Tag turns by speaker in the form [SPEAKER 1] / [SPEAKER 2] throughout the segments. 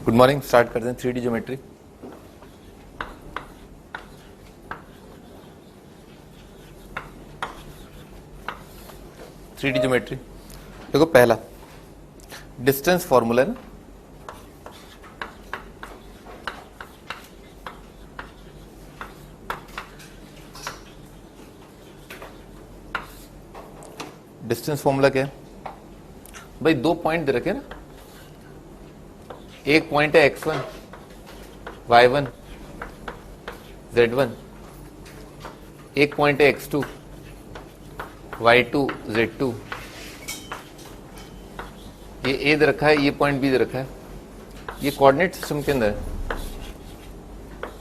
[SPEAKER 1] Good morning. Start करते हैं 3D geometry. Three D geometry देखो, पहला डिस्टेंस फॉर्मूला है ना, डिस्टेंस फॉर्मूला क्या है भाई? दो पॉइंट दे रखे ना, एक पॉइंट है x1 y1 z1, एक पॉइंट है x2 y2 z2। ये a दे रखा है, ये पॉइंट b दे रखा है, ये कोऑर्डिनेट सिस्टम के अंदर है,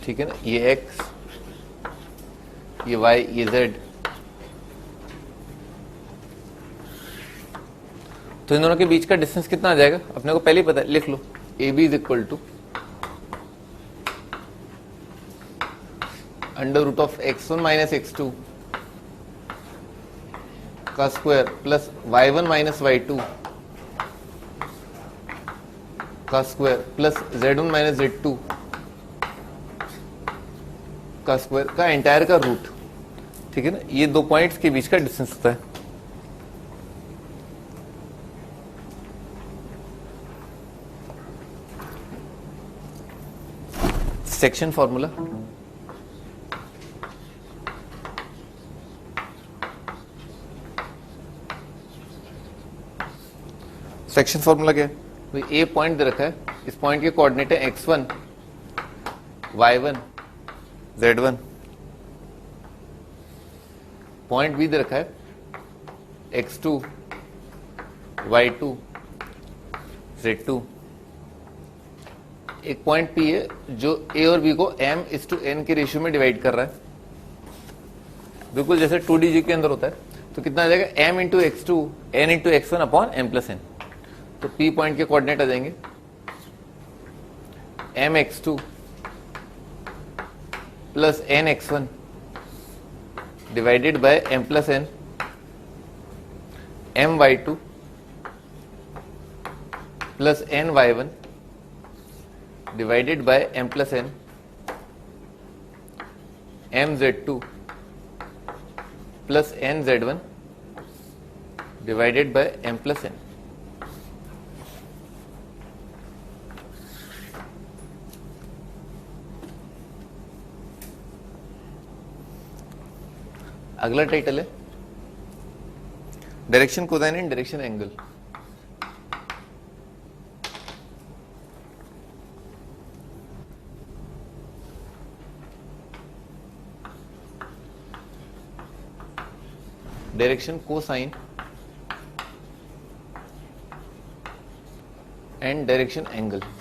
[SPEAKER 1] ठीक है ना। ये x, ये y, ये z। तो इन दोनों के बीच का डिस्टेंस कितना आ जाएगा अपने को पहले ही पता है, लिख लो। A B is equal to under root of x1 minus x2 का square plus y1 minus y2 का square plus z1 minus z2 का स्क्वायर का एंटायर का रूट, ठीक है ना। ये दो पॉइंट्स के बीच का डिस्टेंस होता है। सेक्शन फॉर्मूला, सेक्शन फॉर्मूला क्या है? तो ए पॉइंट दे रखा है, इस पॉइंट के कोऑर्डिनेट है x1 y1 z1। Point B दे रखा है x2 y2 z2। एक पॉइंट पी है जो ए और बी को m/n के रेशियो में डिवाइड कर रहा है, बिल्कुल जैसे 2D के अंदर होता है। तो कितना आ जाएगा? m into x2 n into x1 upon m plus n। तो p पॉइंट के कोऑर्डिनेट आ जाएंगे mx2 plus nx1 divided by m plus n, my2 plus ny1 divided by m plus n, mz2 plus nz1 divided by m plus n। अगला title है direction cosine and direction angle. Direction cosine and direction angle. भाई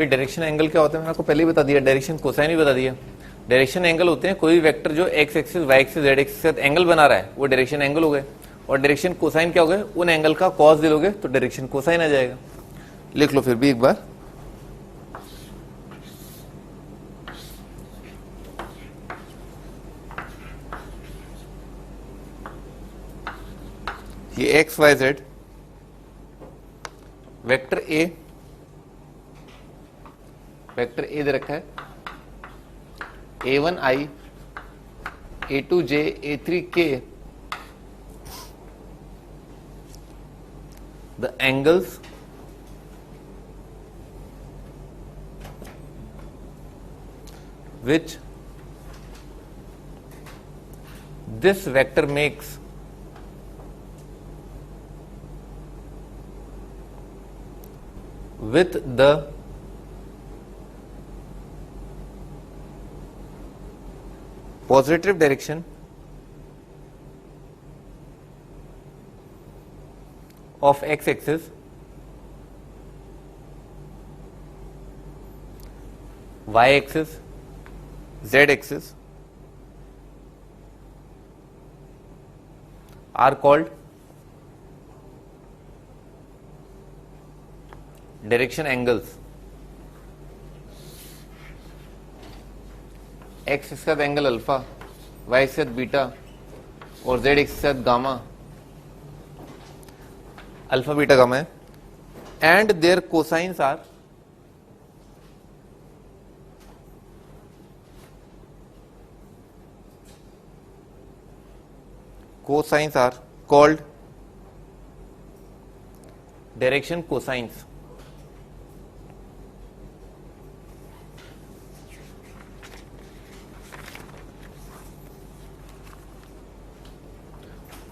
[SPEAKER 1] direction angle क्या होता है मैंने आपको पहले ही बता दिया, डायरेक्शन कोसाइन भी बता दिया। डायरेक्शन एंगल होते हैं कोई भी वेक्टर जो X axis Y axis Z axis के साथ एंगल बना रहा है, वो डायरेक्शन एंगल हो गए। और डायरेक्शन कोसाइन क्या हो गए? उन एंगल का कॉस ले लोगे तो डायरेक्शन कोसाइन आ जाएगा। लिख लो फिर भी एक बार। ये X Y Z vector A दे रखा है, a1i a2j a3k। the angles which this vector makes with the positive direction of x-axis y-axis z-axis are called direction angles। X के साथ एंगल अल्फा, वाई के साथ बीटा और Z X के साथ गामा, अल्फा बीटा गामा है, and their cosines are called direction cosines.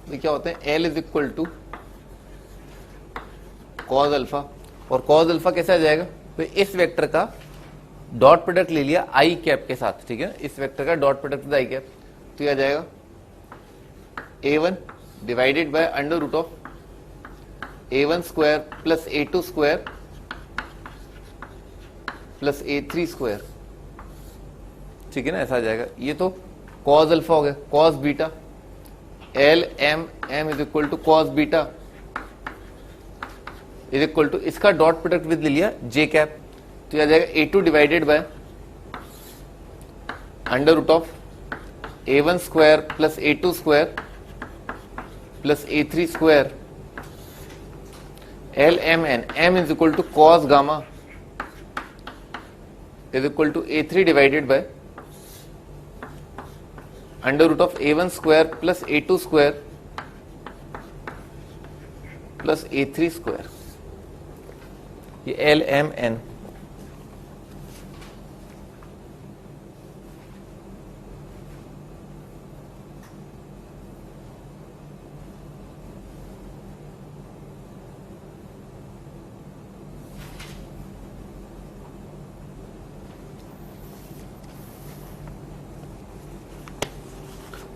[SPEAKER 1] ये क्या होते हैं? L is equal to cos alpha, और कॉज अल्फा कैसे आ जाएगा? तो इस वेक्टर का डॉट प्रोडक्ट ले लिया आई कैप के साथ, ठीक है, इस वेक्टर का dot product with I cap, तो ये आ जाएगा A1 divided by under root of A1 square plus A2 square plus A3 square, ठीक है ना, ऐसा आ जाएगा। ये तो कॉज अल्फा हो गया। Cos beta, L M M is equal to cos beta is equal to, इसका डॉट प्रोडक्ट विद ले लिया जे कैप, तो यह आ जाएगा A2 divided by under root of A1 square plus A2 square plus A3 square, L M N M is equal to cos gamma is equal to A3 divided by under root of A1 square plus A2 square plus A3 square, ये L M N।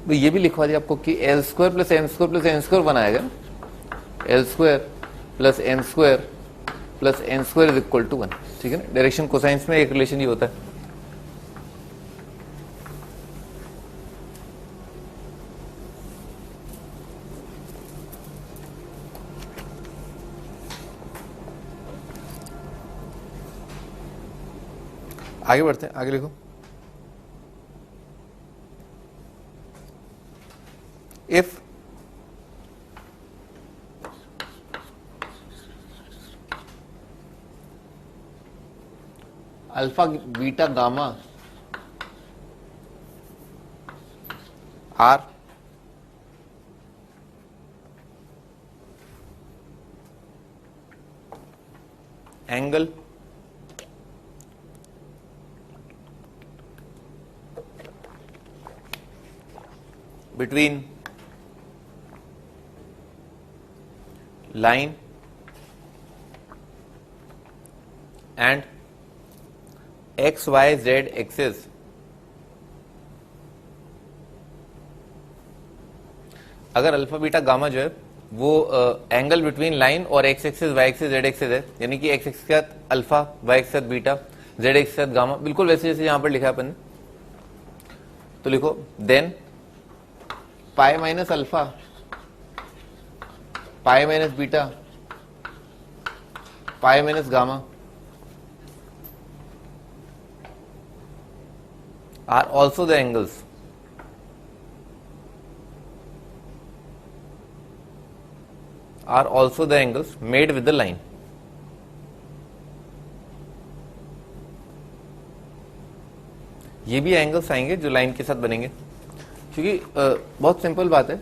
[SPEAKER 1] तो ये भी लिखवा दिया आपको कि L square plus N square plus N square बनाएगा, L square plus N square plus N square is equal to 1, ठीक है ना। डायरेक्शन कोसाइंस में एक रिलेशन ये होता है। आगे बढ़ते हैं, आगे लिखो। If alpha beta gamma are angle between line and x y z axis अगर अल्फा बीटा गामा जो है वो एंगल बिटवीन लाइन और X axis Y axis Z axis है, यानी कि एक्स एक्सिस के साथ अल्फा, वाई एक्सिस के साथ बीटा, जेड एक्सिस के साथ गामा, बिल्कुल वैसे जैसे यहां पर लिखा है अपन ने। तो लिखो then pi minus alpha pi minus beta pi minus gamma are also the angles made with the line. ये भी एंगल्स आएंगे जो लाइन के साथ बनेंगे, क्योंकि बहुत सिंपल बात है,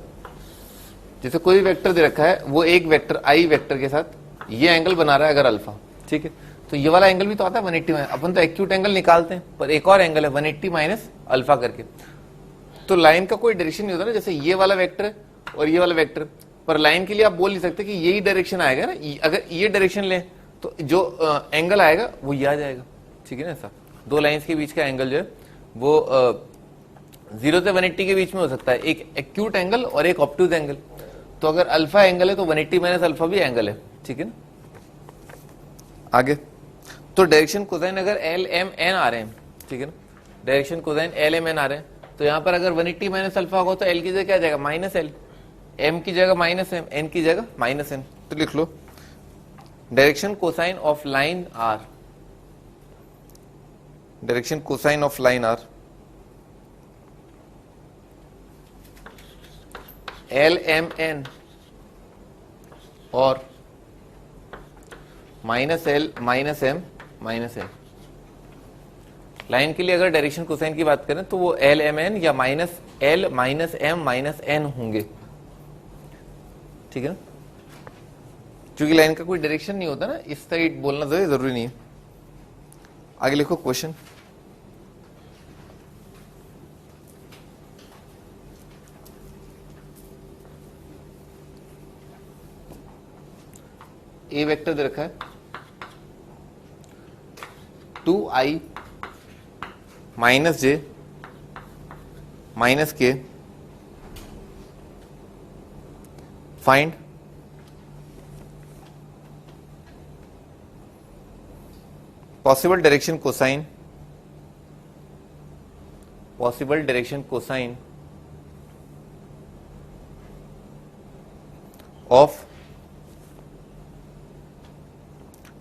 [SPEAKER 1] जैसे कोई वेक्टर दे रखा है, वो एक वेक्टर आई वेक्टर के साथ ये एंगल बना रहा है अगर अल्फा, ठीक है, तो ये वाला एंगल भी तो आता है 180 माइनस, अपन तो एक्यूट एंगल निकालते हैं, पर एक और एंगल है 180 माइनस अल्फा करके। तो लाइन का कोई डायरेक्शन नहीं होता ना, जैसे ये वाला वेक्टर है और ये वाला वेक्टर, पर लाइन के लिए आप बोल नहीं सकते कि यही डायरेक्शन आएगा ना, अगर ये डायरेक्शन ले तो जो एंगल आएगा वो ये आ जाएगा, ठीक है ना। ऐसा दो लाइन्स के बीच का एंगल जो है वो 0 से 180 के बीच में हो सकता है, एक एक्यूट एंगल और एक ऑब्ट्यूज एंगल। तो अगर अल्फा एंगल है तो 180 माइनस अल्फा भी एंगल है, ठीक है ना। आगे तो डायरेक्शन कोसाइन अगर एल एम एन आ रहे हैं, ठीक है ना, direction cosine L M N आ रहे हैं, तो यहां पर अगर 180 माइनस अल्फा होगा तो एल की जगह क्या आ जाएगा माइनस एल, एम की जगह माइनस एम, एन की जगह माइनस एन। तो लिख लो direction cosine of line are L M N और minus L minus M minus L. Line के लिए अगर डायरेक्शन कोसाइन की बात करें तो वो एल एम एन या minus L minus M minus N होंगे, ठीक है ना। क्योंकि लाइन का कोई डायरेक्शन नहीं होता ना, इस साइड बोलना जरूरी नहीं है। आगे लिखो क्वेश्चन। ए वेक्टर दे रखा है 2i माइनस जे माइनस के, find possible direction cosine of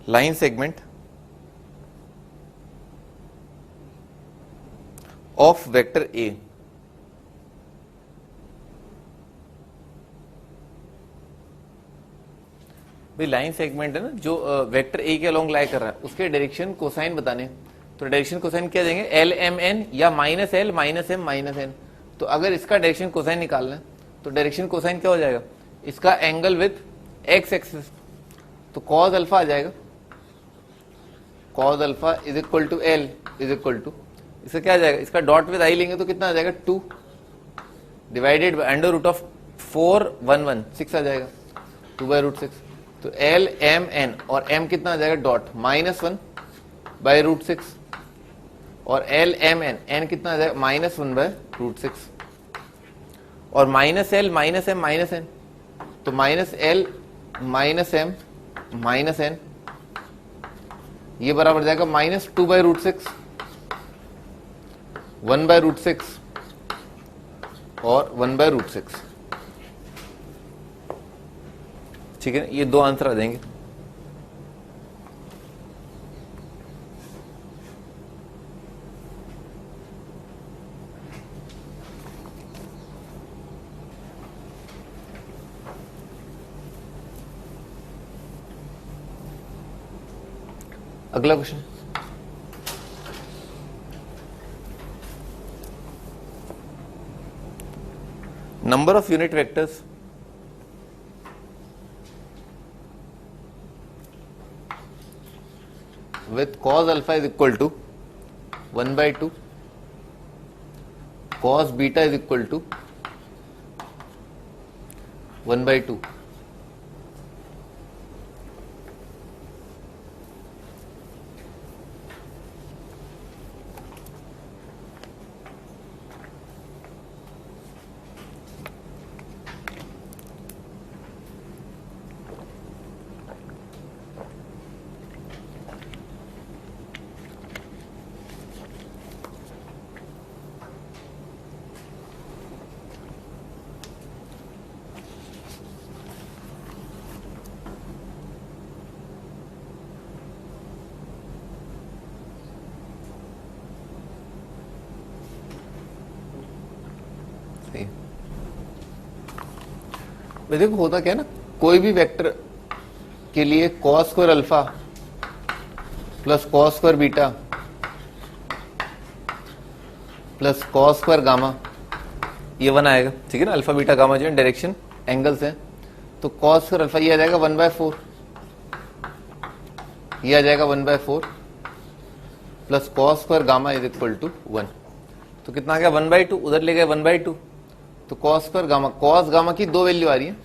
[SPEAKER 1] line segment of vector A। भाई लाइन सेगमेंट है ना जो वेक्टर ए के अलोंग लाई कर रहा है, उसके डायरेक्शन कोसाइन बताने। तो डायरेक्शन कोसाइन क्या देंगे, एल एम एन या minus L minus M minus N. तो अगर इसका डायरेक्शन कोसाइन निकालना है तो डायरेक्शन कोसाइन क्या हो जाएगा, इसका एंगल विद एक्स एक्सिस, तो कॉस अल्फा आ जाएगा। Cos alpha is equal to l is equal to, इसका क्या आ जाएगा, इसका डॉट विद आई लेंगे तो कितना आ जाएगा 2 divided by under root of 4 1 1 6 आ जाएगा 2/√6। तो एल एम एन और एम कितना आ जाएगा डॉट -1 बाय √6 और एल एम एन एन कितना आ जाएगा -1 बाय √6 और minus L minus M minus N, तो minus L minus M minus N ये बराबर जाएगा -2/√6 1/√6 और 1/√6, ठीक है। ये दो आंसर आ जाएंगे। अगला question, number of unit vectors with cos alpha is equal to 1/2, cos beta is equal to 1/2। देखो होता क्या है ना, कोई भी वेक्टर के लिए cos square alpha plus cos square beta plus cos square gamma ये 1 आएगा, ठीक है ना। अल्फा बीटा गामा जो है डायरेक्शन एंगल्स है, तो कॉस स्क्वायर अल्फा ये आ जाएगा 1/4, ये आ जाएगा 1/4 plus cos square gamma is equal to 1। तो कितना आ गया 1/2, उधर ले गए 1/2, तो cos square gamma, cos gamma की दो वैल्यू आ रही है,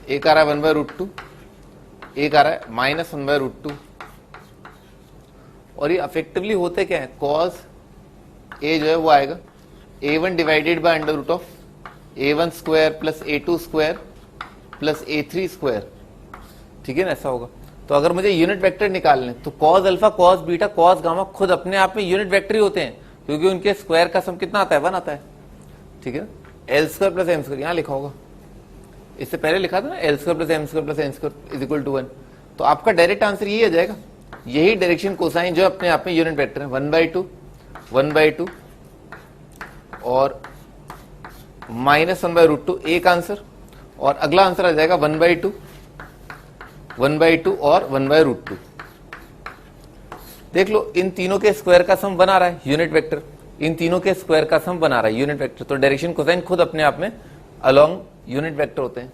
[SPEAKER 1] एक आ रहा है 1/√2, एक आ रहा है -1/√2। और ये अफेक्टिवली होते क्या है, कॉस ए जो है वो आएगा a1 divided by under root of a1 square plus a2 square plus a3 square, ठीक है ना, ऐसा होगा। तो अगर मुझे यूनिट वेक्टर निकालने तो cos alpha cos beta cos gamma खुद अपने आप में यूनिट वेक्टर ही होते हैं, क्योंकि उनके स्क्वायर का सम कितना आता है 1 आता है, ठीक है ना। L square plus m square यहां लिखा होगा, इससे पहले लिखा था ना l square plus m square plus N square is equal to 1। तो आपका डायरेक्ट आंसर यही आ जाएगा, यही डायरेक्शन कोसाइन जो अपने आप में यूनिट वेक्टर है 1/2 1/2 और -1/√2 एक आंसर, और अगला आंसर आ जाएगा 1/2 और 1/√2। देख लो इन तीनों के स्क्वायर का सम बना रहा है यूनिट वेक्टर, इन तीनों के स्क्वायर का सम बना रहा है यूनिट वेक्टर। तो डायरेक्शन कोसाइन खुद अपने आप में अलोंग यूनिट वेक्टर होते हैं।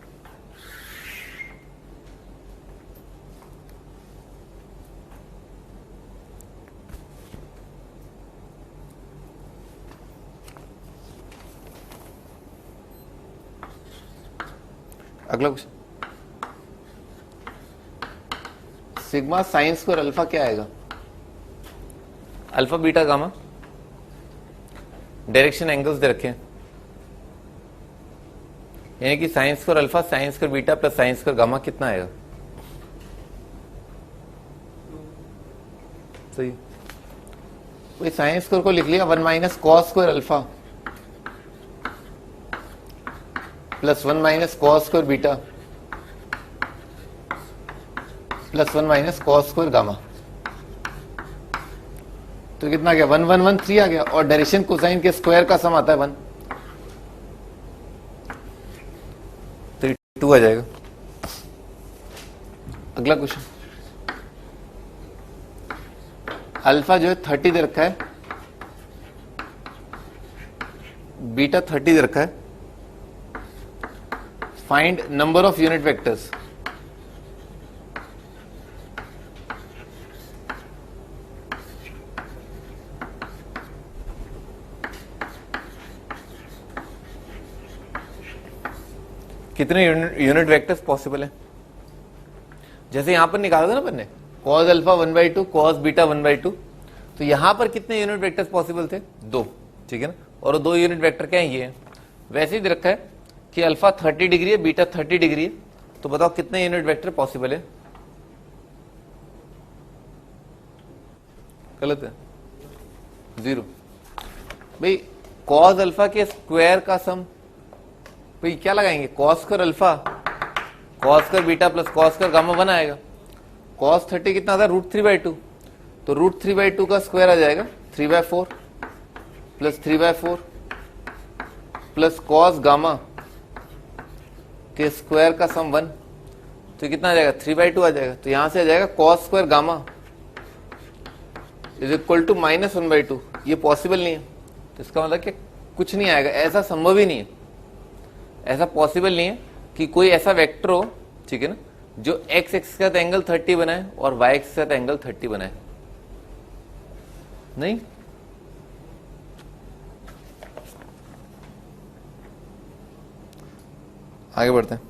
[SPEAKER 1] अगला question, sigma sine square alpha क्या आएगा? Alpha beta gamma, direction angles दे रखे हैं, यानी कि sine square alpha sine square beta plus sine square gamma कितना आएगा? सही। कोई साइन स्क्वायर को लिख लिया 1 minus cos square alpha plus 1 minus cos square beta plus 1 minus cos square gamma, तो कितना आ गया? 1 1 1 3 आ गया, और डायरेक्शन कोसाइन के स्क्वायर का सम आता है 1, तो 2 आ जाएगा। अगला क्वेश्चन, अल्फा जो है 30 दे रखा है, बीटा 30 दे रखा है, find number of unit vectors. कितने यूनिट वेक्टर्स पॉसिबल है? जैसे यहां पर निकाला था ना अपन ने कॉस अल्फा 1/2 कॉस बीटा 1/2, तो यहां पर कितने यूनिट वेक्टर्स पॉसिबल थे? 2, ठीक है ना। और 2 यूनिट वेक्टर क्या है? ये है। वैसे ही दे रखा है कि अल्फा 30 डिग्री है, बीटा 30 डिग्री है, तो बताओ कितने यूनिट वेक्टर पॉसिबल है? गलत है, 0। भाई कॉस अल्फा के स्क्वायर का सम, भाई क्या लगाएंगे? Cos square alpha cos square beta plus cos square gamma 1 आएगा। कॉस 30 कितना था? √3/2, तो √3/2 का स्क्वायर आ जाएगा 3/4 प्लस 3/4 प्लस कॉस गामा के स्क्वायर का सम 1, तो कितना आ जाएगा? 3/2 आ जाएगा। तो यहां से आ जाएगा cos square gamma is equal to -1/2। ये पॉसिबल नहीं है, तो इसका मतलब कि कुछ नहीं आएगा, ऐसा संभव ही नहीं है, ऐसा पॉसिबल नहीं है कि कोई ऐसा वेक्टर हो, ठीक है ना, जो x एक्सिस के साथ एंगल 30 बनाए और y एक्सिस के साथ एंगल 30 बनाए। नहीं, आगे बढ़ते हैं।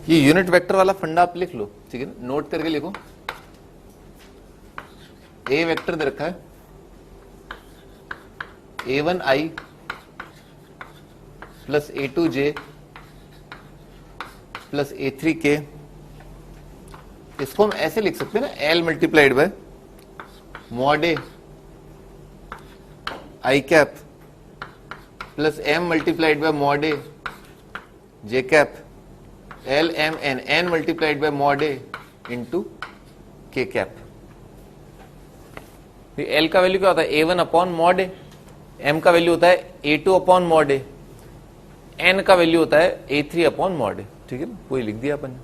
[SPEAKER 1] ये यूनिट वेक्टर वाला फंडा आप लिख लो, ठीक है ना, नोट करके लिखो। ए वेक्टर दे रखा है a1i plus a2j plus a3k, इसको हम ऐसे लिख सकते हैं ना, l multiplied by mod a i cap plus m multiplied by mod a j cap l M n n multiplied by mod a into k cap. L का value क्या होता है? A1 upon mod a, m का value होता है A2 upon mod a, n का value होता है A3 अपॉन मॉड ए, ठीक है ना, वही लिख दिया अपन ने।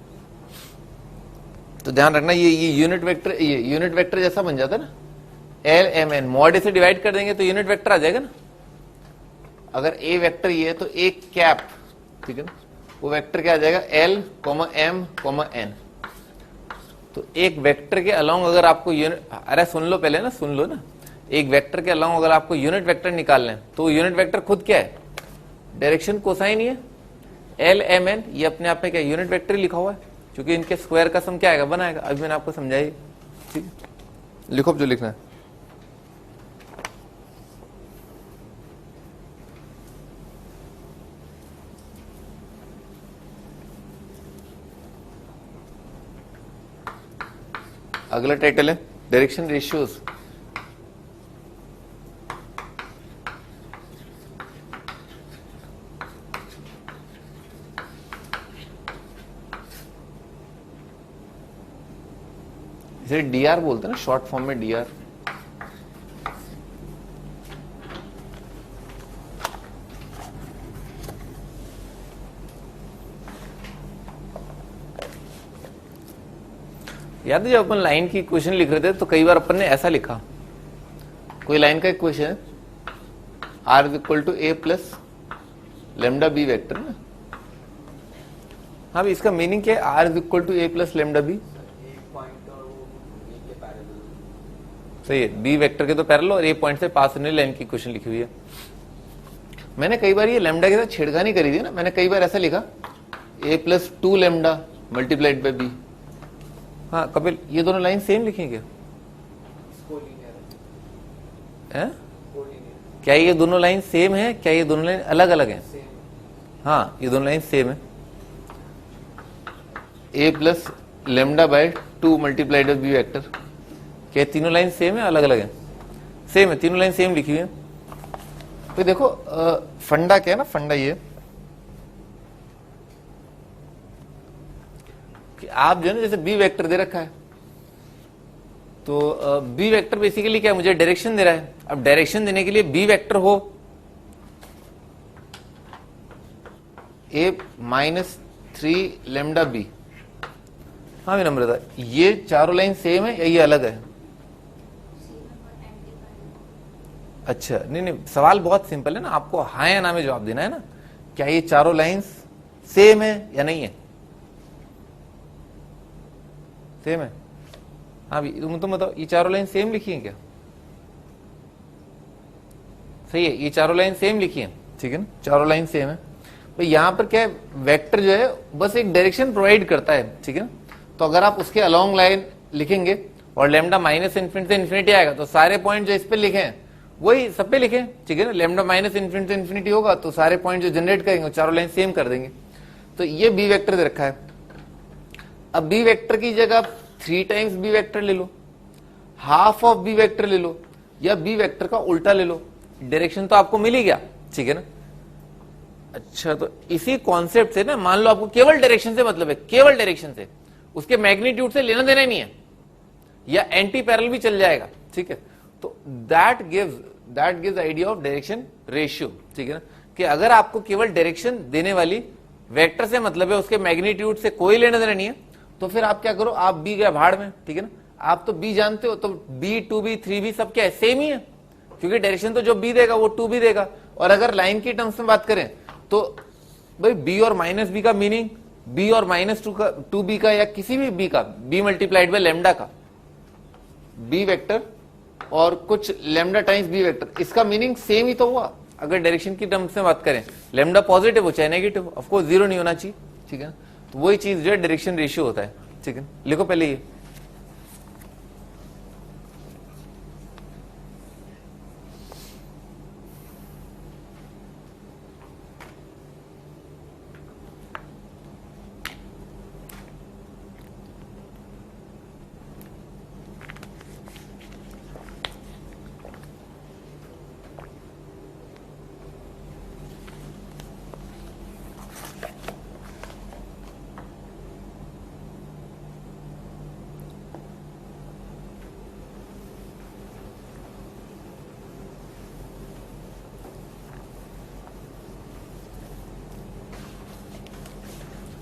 [SPEAKER 1] तो ध्यान रखना ये यूनिट वेक्टर, ये यूनिट वेक्टर जैसा बन जाता है ना, एल एम एन, मॉड ए से डिवाइड कर देंगे तो यूनिट वेक्टर आ जाएगा ना। अगर ए वेक्टर ये है तो एक कैप, ठीक है ना, वो वेक्टर क्या आ जाएगा? L, M, N। तो एक वेक्टर के अलोंग अगर आपको यूनिट, अरे सुन लो पहले ना, सुन लो ना, एक वेक्टर के अलोंग अगर आपको यूनिट वेक्टर निकालना है तो यूनिट वेक्टर खुद क्या है? डायरेक्शन कोसाइन ही है। L, M, N ये अपने आप में क्या यूनिट वेक्टर लिखा हुआ है, क्योंकि इनके स्क्वायर का सम क्या आएगा? 1 आएगा। अभी मैंने आपको समझाई, ठीक है, लिखो जो लिखना है। अगला टाइटल है डायरेक्शन रेशियोज। इसे डीआर बोलते हैं ना, शॉर्ट फॉर्म में डीआर। याद है जब अपन लाइन की इक्वेशन लिख रहे थे तो कई बार अपन ने ऐसा लिखा, कोई लाइन का इक्वेशन है are is equal to A plus lambda b vector ना। हाँ, इसका मीनिंग क्या है? Are is equal to A plus lambda b. सही है, बी वेक्टर के तो पैरेलल और ए पॉइंट से पास होने लाइन की इक्वेशन लिखी हुई है। मैंने कई बार ये लेमडा के साथ छेड़खानी करी थी ना, मैंने कई बार ऐसा लिखा A plus 2 lambda multiplied by B. हाँ कपिल, ये दोनों लाइन सेम लिखेंगे क्या? क्या ये दोनों लाइन सेम है? क्या ये दोनों लाइन अलग अलग हैं? हाँ, ये दोनों लाइन सेम है। A plus lambda by 2 multiplied by B vector. क्या तीनों लाइन सेम है अलग अलग है? सेम है, तीनों लाइन सेम लिखी हुई है। तो देखो फंडा क्या है ना, फंडा ये कि आप जो है ना, जैसे बी वेक्टर दे रखा है तो बी वेक्टर बेसिकली क्या है, मुझे डायरेक्शन दे रहा है। अब डायरेक्शन देने के लिए बी वेक्टर हो ए माइनस 3 लेमडा बी। हाँ भी नंबर था, ये चारों लाइन सेम है या ये अलग है? अच्छा, नहीं, सवाल बहुत सिंपल है ना, आपको हाँ या ना में जवाब देना है ना। क्या ये चारों लाइंस सेम है या नहीं है? सेम है। हाँ भी तुम बताओ, ये चारों लाइन सेम लिखी है क्या? सही है, ये चारों लाइन सेम लिखी है, ठीक है ना, चारों लाइन सेम है। भाई यहां पर क्या है, वेक्टर जो है बस एक डायरेक्शन प्रोवाइड करता है, ठीक है ना। तो अगर आप उसके अलोंग लाइन लिखेंगे और लेमडा माइनस इन्फिनिटी से इन्फिनिटी आएगा तो सारे पॉइंट जो इस पे लिखे हैं वही सब पे लिखे, ठीक है ना। लेमडा माइनस इन्फिनिटी से इन्फिनिटी होगा तो सारे पॉइंट जो जनरेट करेंगे चारों लाइन सेम कर देंगे। तो ये बी वेक्टर दे रखा है। अब बी वेक्टर की जगह 3 टाइम्स बी वेक्टर ले लो, हाफ ऑफ बी वेक्टर ले लो, या बी वेक्टर का उल्टा ले लो, डायरेक्शन तो आपको मिल ही गया, ठीक है ना। अच्छा, तो इसी कॉन्सेप्ट से ना, मान लो आपको केवल डायरेक्शन से मतलब है, केवल डायरेक्शन से, उसके मैग्नीट्यूड से लेना देना नहीं है, या एंटी पैरेलल भी चल जाएगा, ठीक है। तो that gives idea of direction ratio, ठीक है ना, कि अगर आपको केवल डायरेक्शन देने वाली वेक्टर से मतलब है, उसके मैग्नीट्यूड से कोई लेना देना नहीं है, तो फिर आप क्या करो, आप बी गया भाड़ में, ठीक है ना। आप तो बी जानते हो, तो बी 2b 3b सब क्या है, सेम ही है, क्योंकि डायरेक्शन तो जो बी देगा वो 2b देगा। और अगर लाइन की टर्म्स में बात करें तो भाई बी और माइनस बी का मीनिंग, बी और माइनस 2b का, या किसी भी बी का, बी मल्टीप्लाइड बाय लेमडा का, बी वेक्टर और कुछ लेमडा टाइम्स बी वेक्टर, इसका मीनिंग सेम ही तो हुआ। अगर डायरेक्शन की टर्म्स में बात करें, लेमडा पॉजिटिव हो चाहे नेगेटिव, ऑफ कोर्स जीरो नहीं होना चाहिए, ठीक है ना। तो वही चीज जो है डायरेक्शन रेशियो होता है, ठीक है। लिखो पहले ये,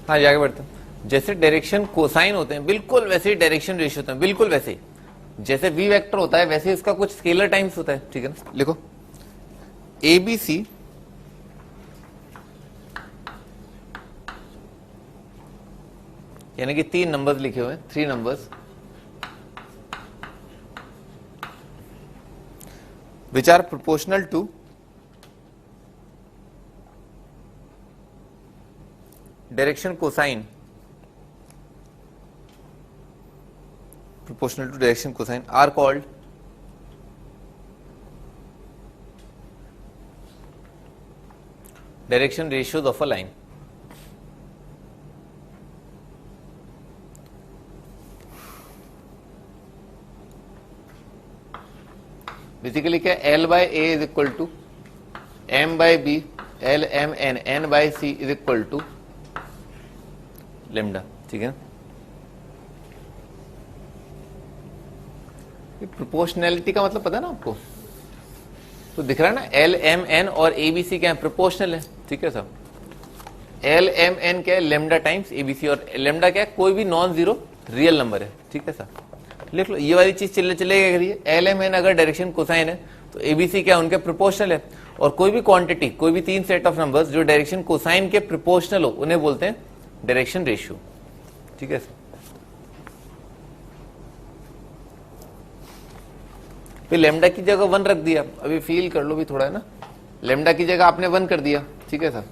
[SPEAKER 1] हाँ आगे बढ़ते हैं। जैसे डायरेक्शन कोसाइन होते हैं बिल्कुल वैसे ही डायरेक्शन रेशियो होते हैं, बिल्कुल वैसे ही। जैसे वी वेक्टर होता है वैसे इसका कुछ स्केलर टाइम्स होता है, ठीक है ना। लिखो ABC यानी कि 3 नंबर्स लिखे हुए हैं, 3 numbers which are proportional to direction cosine, proportional to direction cosine are called direction ratios of a line. Basically क्या, L by A is equal to M by B, L M N, N by C is equal to lambda, ठीक है ना। Proportionality का मतलब पता है ना आपको, तो दिख रहा है ना एल एम एन और एबीसी क्या है, प्रोपोर्शनल है, ठीक है सर। एल एम एन क्या है, लेमडा टाइम्स एबीसी, और लेमडा क्या है, कोई भी नॉन जीरो रियल नंबर है, ठीक है सर। लिख लो ये वाली चीज चलेगा करिए, एल एम एन अगर डायरेक्शन कोसाइन है तो एबीसी क्या है, उनके प्रोपोर्शनल है। और कोई भी क्वांटिटी, कोई भी 3 सेट ऑफ नंबर्स जो डायरेक्शन कोसाइन के प्रोपोर्शनल हो उन्हें बोलते हैं डायरेक्शन रेशियो, ठीक है सर। फिर लेमडा की जगह 1 रख दिया, अभी फील कर लो भी थोड़ा है ना, लेमडा की जगह आपने 1 कर दिया, ठीक है सर।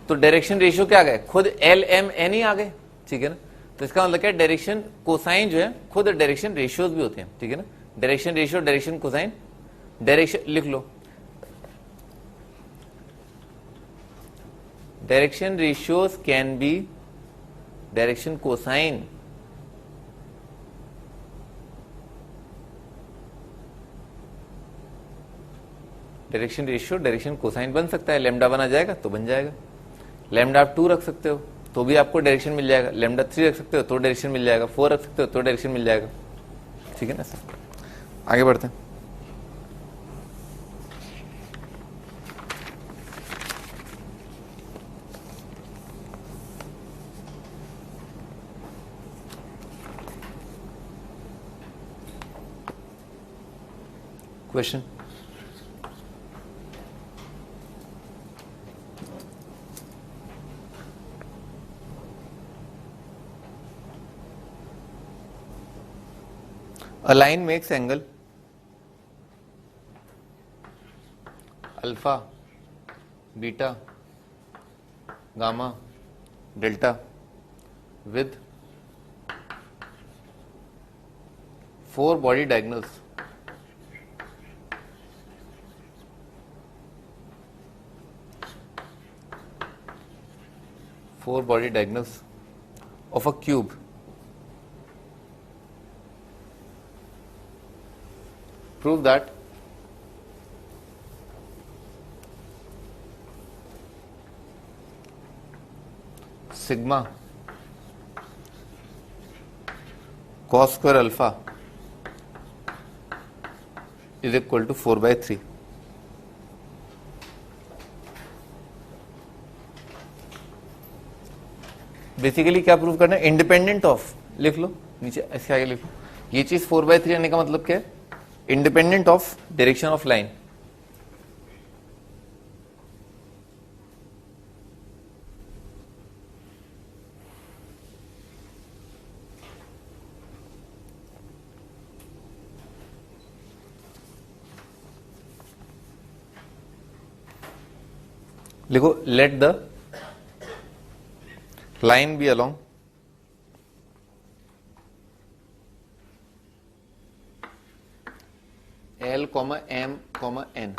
[SPEAKER 1] तो डायरेक्शन रेशियो क्या आ गए, खुद एल एम एन ही आ गए, ठीक है ना। तो इसका मतलब क्या, डायरेक्शन कोसाइन जो है खुद डायरेक्शन रेशियोज भी होते हैं, ठीक है ना। Direction ratio, direction cosine, direction लिख लो, direction ratios can be direction cosine, direction ratio direction cosine बन सकता है। लेमडा 1 आ जाएगा तो बन जाएगा, लेमडा आप 2 रख सकते हो तो भी आपको डायरेक्शन मिल जाएगा, लेमडा 3 रख सकते हो तो डायरेक्शन मिल जाएगा, 4 रख सकते हो तो डायरेक्शन मिल जाएगा, ठीक है ना सर। आगे बढ़ते हैं। Question, a line makes angle alpha, beta, gamma, delta with 4 body diagonals. Four body diagonals of a cube prove that sigma cos square alpha is equal to 4/3. Basically क्या प्रूव करना है, इंडिपेंडेंट ऑफ, लिख लो नीचे ऐसे आगे लिखो, ये चीज 4/3 आने का मतलब क्या है, independent of direction of line. लिखो let the line be along L, M, N,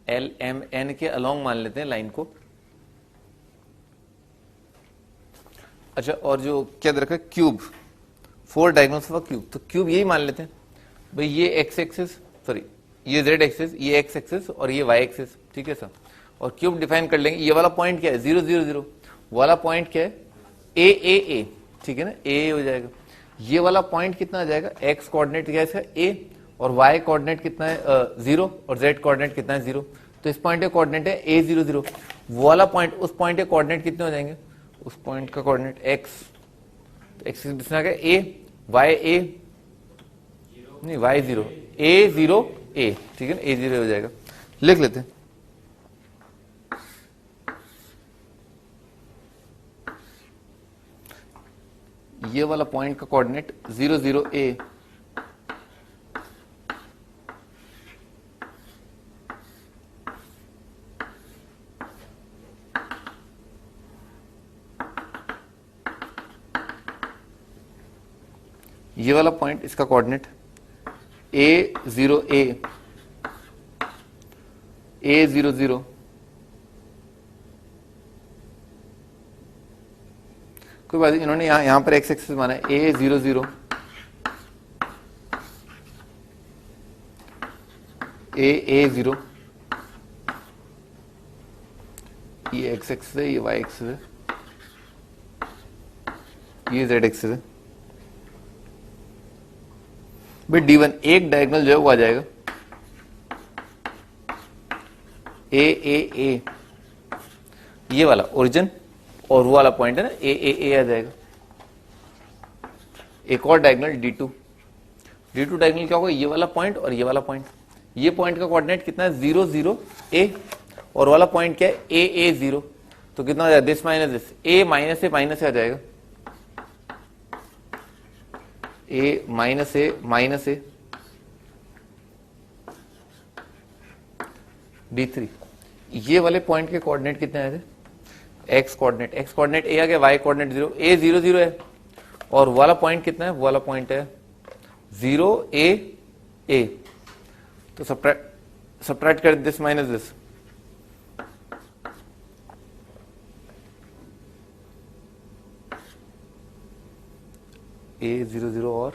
[SPEAKER 1] L, M, N के along मान लेते हैं लाइन को। अच्छा, और जो क्या रखा है, क्यूब, 4 डायगोनल्स ऑफ क्यूब, तो क्यूब यही मान लेते हैं भाई, ये एक्स एक्सिस, सॉरी ये जेड एक्सिस, ये एक्स एक्सिस और ये वाई एक्सिस, ठीक है सर। और क्यूब डिफाइन कर लेंगे, ये वाला पॉइंट क्या है 0 0 0, वाला पॉइंट क्या है ए, ठीक है ना, ए हो जाएगा। ये वाला पॉइंट कितना आ जाएगा, एक्स कोऑर्डिनेट क्या है इसका ए, और वाई कोऑर्डिनेट कितना है 0, और जेड कोऑर्डिनेट कितना है 0। तो इस पॉइंट का कोऑर्डिनेट है ए 0 0, वो वाला पॉइंट, उस पॉइंट के कोऑर्डिनेट कितने हो जाएंगे, उस पॉइंट का कोऑर्डिनेट एक्स, तो एक्स डिस्टेंस आ गया ए, वाई ए नहीं वाई 0, ए 0 ए, ठीक है ना, ए 0 हो जाएगा। लिख लेते हैं, ये वाला पॉइंट का कोऑर्डिनेट 0 0 ए, ये वाला पॉइंट इसका कोऑर्डिनेट ए 0 ए, ए 0 0, कोई बात नहीं, इन्होंने यहां पर एक्स एक्सिस माना है ए 0 0, ए 0, ये एक्स एक्सिस है, ये वाई एक्सिस है, ये जेड एक्सिस है। भाई D1 एक डायगोनल जो है वो आ जाएगा ए, ये वाला ओरिजिन और वो वाला पॉइंट है ना ए आ जाएगा। एक और डायगोनल D2 डायगोनल क्या होगा, ये वाला पॉइंट और ये वाला पॉइंट। ये पॉइंट का कोऑर्डिनेट कितना है 0 0 a और वाला पॉइंट क्या है a 0, तो कितना हो जाएगा this minus this, a minus a आ जाएगा, a माइनस a D3। ये वाले पॉइंट के कोऑर्डिनेट कितने आए थे, x कोऑर्डिनेट a आ गया, y कोऑर्डिनेट 0, a 0 0 है और वाला पॉइंट कितना है, वो वाला पॉइंट है 0 a। तो सब्ट्रैक्ट कर दिस माइनस दिस, a 0 0 और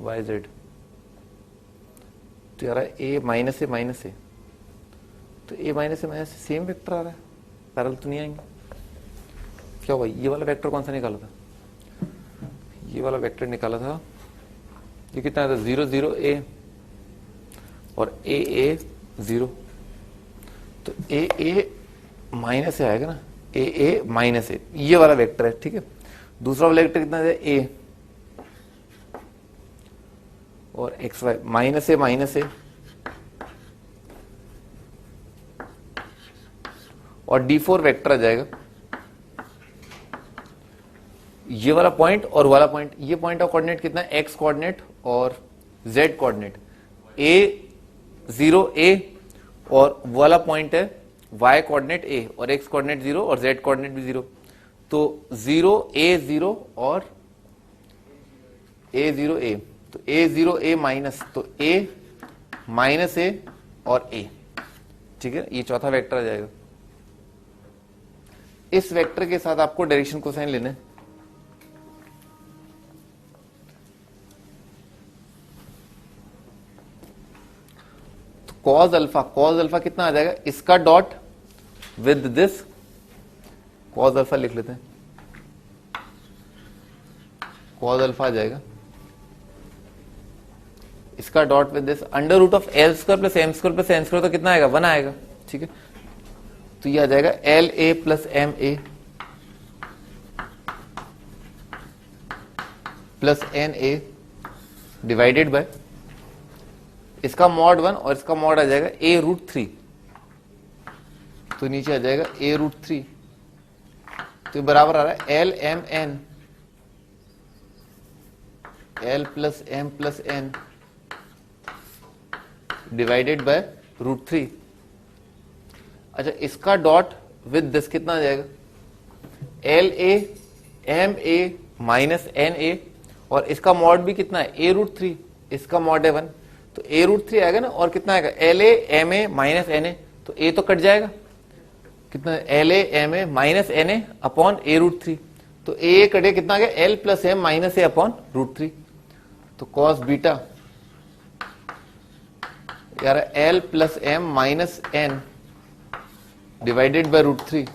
[SPEAKER 1] y z, तो यार a माइनस ए, तो a minus A same vector आ रहा है, पैरेलल तो नहीं आएंगे। क्या हुआ, ये वाला वेक्टर कौन सा निकाला था, ये वाला वेक्टर निकाला था, ये कितना था 0 0 a और a 0, तो a माइनस ए आएगा ना, a माइनस ए, ये वाला वेक्टर है, ठीक है। दूसरा वाला वेक्टर कितना है a और एक्स वाई माइनस ए और D4 वेक्टर आ जाएगा, ये वाला पॉइंट और वाला पॉइंट। ये पॉइंट का कोऑर्डिनेट कितना है x कोऑर्डिनेट और z कोऑर्डिनेट, a 0 a और वाला पॉइंट है y कोऑर्डिनेट a और x कोऑर्डिनेट 0 और z कोऑर्डिनेट भी 0, तो 0 a 0 और a 0 a, तो a 0 a माइनस, तो a माइनस a और a, ठीक है। ये चौथा वेक्टर आ जाएगा। इस वेक्टर के साथ आपको डायरेक्शन कोसाइन लेना है, तो कॉस अल्फा कितना आ जाएगा, इसका dot with this, cos alpha लिख लेते हैं, कॉस अल्फा आ जाएगा, इसका dot with this under root of l square plus m square plus N square, तो कितना आएगा 1 आएगा, ठीक है। तो ये आ जाएगा l a plus m a plus n a divided by, इसका मॉड 1 और इसका मॉड आ जाएगा a रूट 3, तो नीचे आ जाएगा a रूट 3, तो बराबर आ रहा है l M n, l plus m plus n divided by root 3। अच्छा, इसका डॉट विद दिस कितना आ जाएगा, l A M A minus N a, और इसका मॉड भी कितना है a रूट 3, इसका मॉड है 1, तो a रूट 3 आएगा ना, और कितना आएगा L A M A minus N A, तो a तो कट जाएगा, कितना L A M A minus N A upon a root 3, तो a कटे कितना आ गया L plus M minus A upon root 3, तो कॉस बीटा यार L plus M minus N divided by root 3,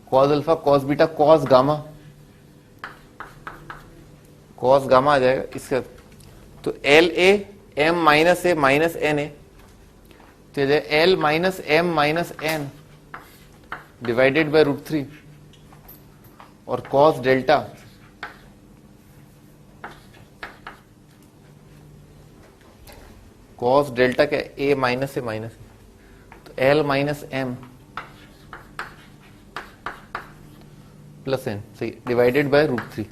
[SPEAKER 1] cos alpha cos beta cos gamma आ जाएगा इसका, तो L A M minus a minus N A, तो l minus M minus N divided by root 3 और cos delta क्या a minus a minus, तो l minus M plus n, सही, divided by root 3।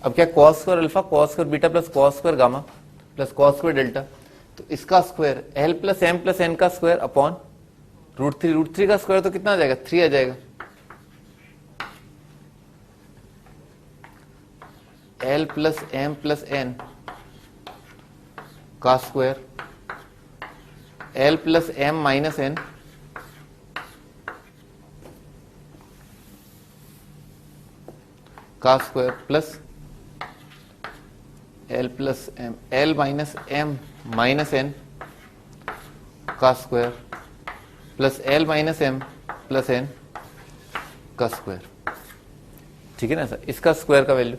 [SPEAKER 1] अब क्या cos square alpha cos square beta plus cos square gamma plus cos square delta, तो इसका square L plus N का square upon root 3 का square, तो कितना आ जाएगा 3 आ जाएगा, एल प्लस एन का square L plus M minus N का square plus L plus M L minus M minus N का square plus L minus M plus N उसका स्क्वायर, ठीक है ना सर, इसका स्क्वायर का वैल्यू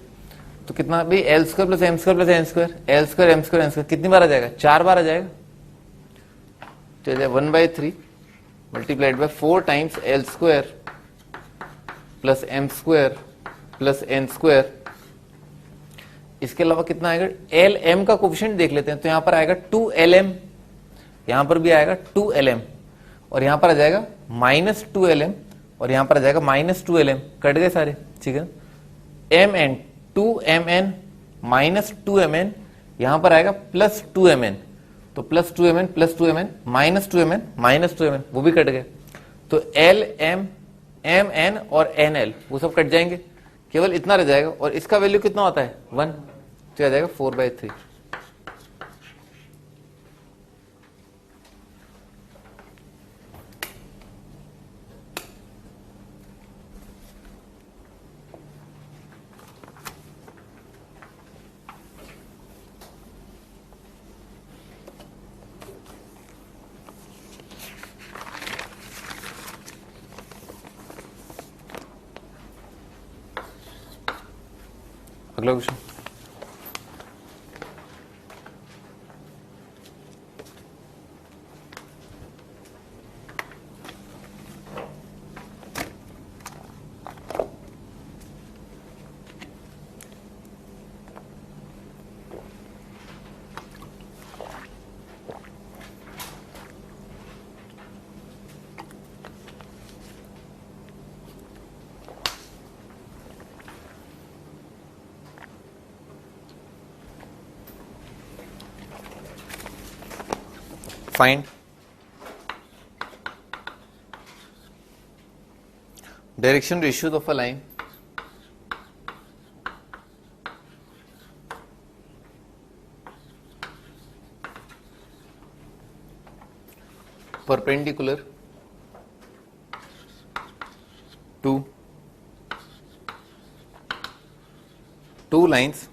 [SPEAKER 1] तो कितना भाई, l square plus m square plus N square, l square m square n square कितनी बार आ जाएगा, 4 बार आ जाएगा। तो 1/3 multiplied by 4 times l square plus m square plus N square. इसके अलावा कितना आएगा, एल एम का कोफिशिएंट देख लेते हैं, तो यहां पर आएगा 2lm, यहां पर भी आएगा 2lm, और यहां पर आ जाएगा -2lm, और यहां पर आ जाएगा -2lm, कट गए सारे, ठीक है। mn 2mn -2mn, यहां पर आएगा +2mn, तो +2mn +2mn -2mn -2mn, वो भी कट गए। तो एल एम एम एन और एन एल वो सब कट जाएंगे, केवल इतना रह जाएगा, और इसका वैल्यू कितना होता है 1, तो आ जाएगा 4/3। अगला question, find direction ratios of a line perpendicular to two lines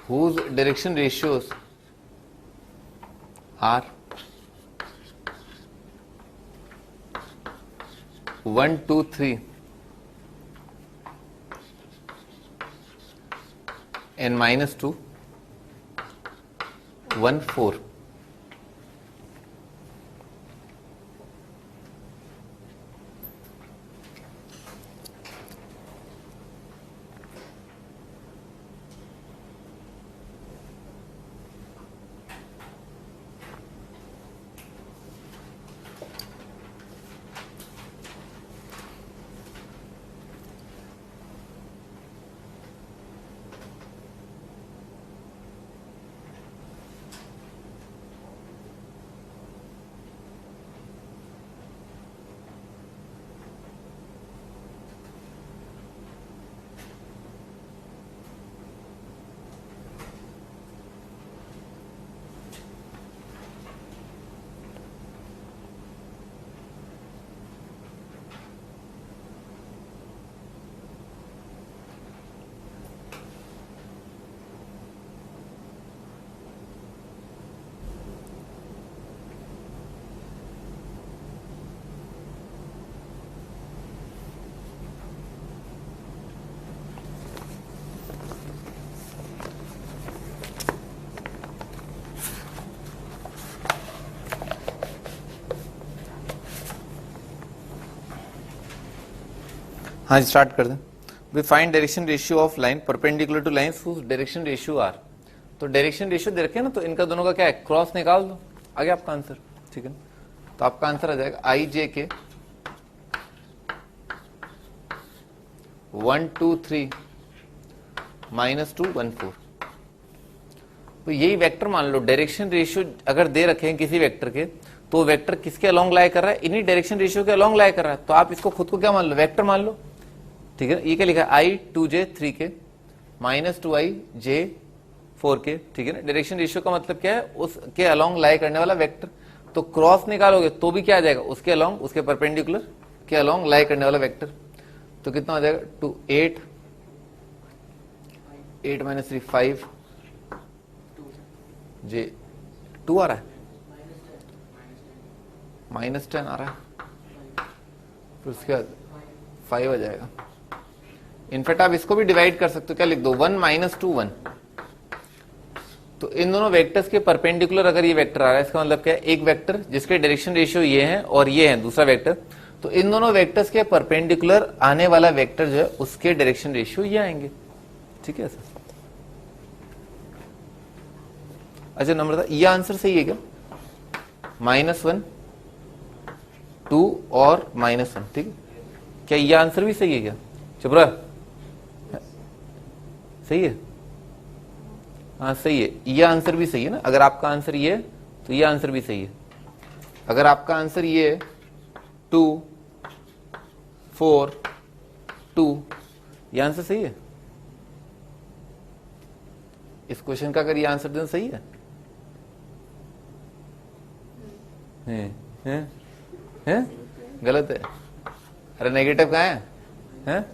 [SPEAKER 1] whose direction ratios are 1, 2, 3 and -2, 1, 4। हाँ स्टार्ट कर दें। We find direction ratio of line perpendicular to lines whose direction ratio are. तो डायरेक्शन रेशियो दे रखे ना, तो इनका दोनों का क्या है, क्रॉस निकाल दो, आ गया आपका आंसर, ठीक है। तो आपका आंसर आ जाएगा आई जे के 1, 2, 3 -2, 1, 4। तो यही वेक्टर मान लो, डायरेक्शन रेशियो अगर दे रखे हैं किसी वेक्टर के, तो वेक्टर किसके अलोंग लाई कर रहा है, इन्हीं डायरेक्शन रेशियो के अलोंग लाई कर रहा है। तो आप इसको खुद को क्या मान लो, वेक्टर मान लो, ठीक है। ये क्या लिखा है, आई 2j 3k -2i j 4k, ठीक है ना। डायरेक्शन रेशियो का मतलब क्या है, उसके अलोंग लाई करने वाला वेक्टर। तो क्रॉस निकालोगे तो भी क्या आ जाएगा, उसके अलोंग, उसके परपेंडिकुलर के अलोंग लाई करने वाला वेक्टर। तो कितना हो जाएगा 2 8 8 -3 5 j 2 आ रहा है, -10 आ रहा है, फिर उसके बाद 5 आ जाएगा। इनफैक्ट आप इसको भी डिवाइड कर सकते हो, क्या लिख दो 1 - 2 1। तो इन दोनों वेक्टर्स के परपेंडिकुलर अगर ये वेक्टर आ रहा है, इसका मतलब क्या है, एक वेक्टर जिसके डायरेक्शन रेशियो ये है और ये है दूसरा वेक्टर, तो इन दोनों वेक्टर्स के परपेंडिकुलर आने वाला वेक्टर जो है उसके डायरेक्शन रेशियो ये आएंगे। ठीक है सर? अच्छा नम्रता, ये आंसर सही है क्या? -1 2 और -1, ठीक है? क्या ये आंसर भी सही है क्या? चुप रहा, सही है? हाँ सही है, ये आंसर भी सही है ना। अगर आपका आंसर ये है तो ये आंसर भी सही है। अगर आपका आंसर ये है 2 4 2, ये आंसर सही है। इस क्वेश्चन का अगर ये आंसर देना सही है, हैं? गलत है। अरे नेगेटिव कहाँ है? हैं?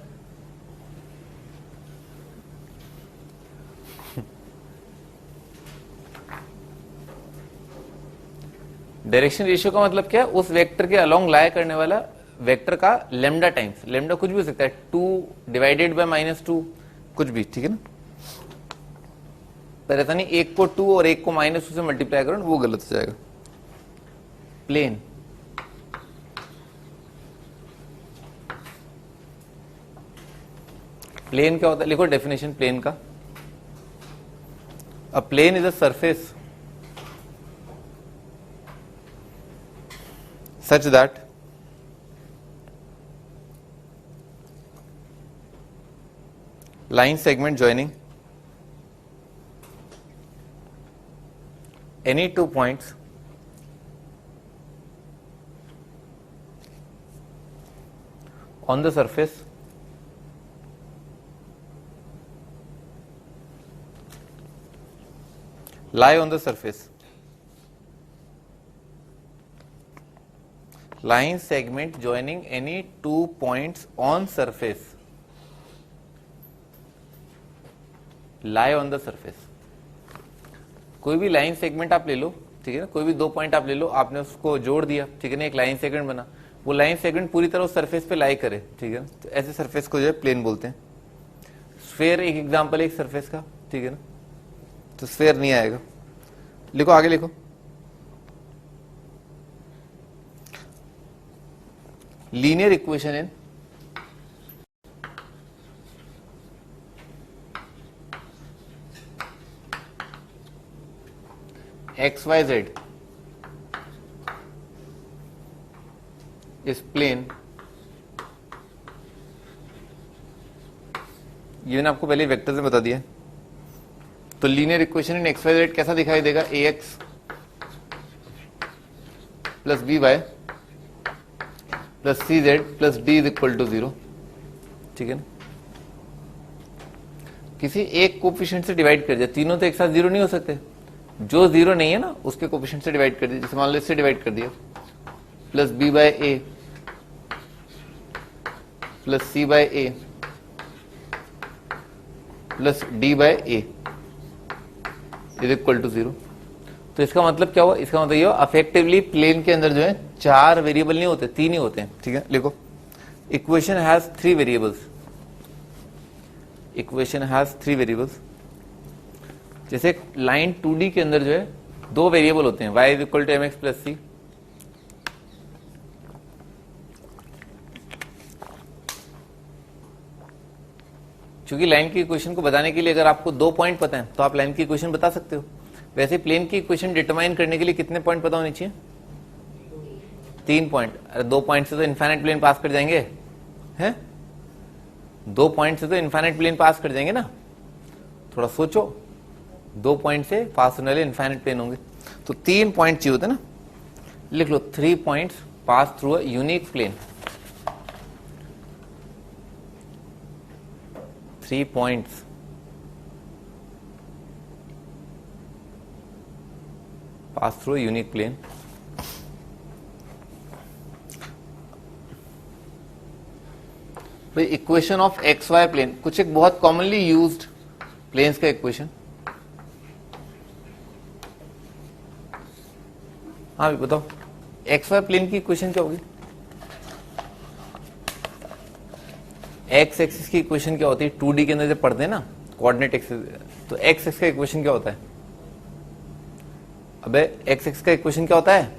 [SPEAKER 1] डायरेक्शन रेशियो का मतलब क्या है? उस वेक्टर के अलोंग लाई करने वाला वेक्टर का लेमडा टाइम्स, लेमडा कुछ भी हो सकता है, 2 डिवाइडेड बाय -2 कुछ भी, ठीक है ना। पर ऐसा नहीं एक को 2 और एक को -2 से मल्टीप्लाई करो, वो गलत हो जाएगा। प्लेन, प्लेन क्या होता है? लिखो डेफिनेशन प्लेन का। A plane is a surface such that line segment joining any 2 points on the surface lie on the surface. Line segment joining any 2 points on surface lie on the surface. कोई भी line segment आप ले लो, ठीक है ना, कोई भी 2 point आप ले लो, आपने उसको जोड़ दिया, ठीक है ना, एक लाइन सेगमेंट बना, वो लाइन सेगमेंट पूरी तरह उस सरफेस पे लाई करे, ठीक है, तो ऐसे सरफेस को जो है प्लेन बोलते हैं। स्फेयर एक एग्जांपल है एक सरफेस का, ठीक है ना, तो स्फेयर नहीं आएगा। लिखो आगे, लिखो linear equation in XYZ is plane. ये मैंने आपको पहले वेक्टर से बता दिया। तो लीनियर इक्वेशन इन XYZ कैसा दिखाई देगा? AX plus BY plus CZ plus D is equal to 0, ठीक है ना। किसी एक कोफिशिएंट से डिवाइड कर दिया, तीनों तो एक साथ 0 नहीं हो सकते, जो 0 नहीं है ना उसके कोफिशिएंट से डिवाइड कर दिया। जैसे मान लो इससे डिवाइड कर दिया, plus B by A plus C by A plus D by A is equal to 0। तो इसका मतलब क्या हुआ? इसका मतलब ये अफेक्टिवली प्लेन के अंदर जो है 4 वेरिएबल नहीं होते, 3 ही होते हैं, ठीक है। लिखो equation has 3 variables. Equation has 3 variables. जैसे लाइन 2D के अंदर जो है 2 वेरिएबल होते हैं, y is equal to mx plus c। क्योंकि लाइन की इक्वेशन को बताने के लिए अगर आपको 2 पॉइंट पता है तो आप लाइन की इक्वेशन बता सकते हो। वैसे प्लेन की इक्वेशन डिटरमाइन करने के लिए कितने पॉइंट पता होने चाहिए? 3 पॉइंट। अरे 2 पॉइंट से तो इनफाइनाइट प्लेन पास कर जाएंगे, हैं? 2 पॉइंट से तो इनफाइनाइट प्लेन पास कर जाएंगे ना। थोड़ा सोचो, 2 पॉइंट से पास होने वाले इनफाइनाइट प्लेन होंगे, तो 3 पॉइंट चाहिए होते ना। लिख लो 3 points pass through a unique plane. 3 पॉइंट्स pass through a unique plane. भाई equation of x y plane कुछ एक बहुत कॉमनली यूज्ड प्लेन्स का इक्वेशन। हाँ भी बताओ। एक्स वाई प्लेन की इक्वेशन क्या होगी? एक्स एक्सिस की इक्वेशन क्या होती है? 2D के अंदर जब पढ़ते हैं ना कोऑर्डिनेट एक्सिस, तो एक्स एक्स का इक्वेशन क्या होता है? अबे एक्स एक्स का इक्वेशन क्या होता है?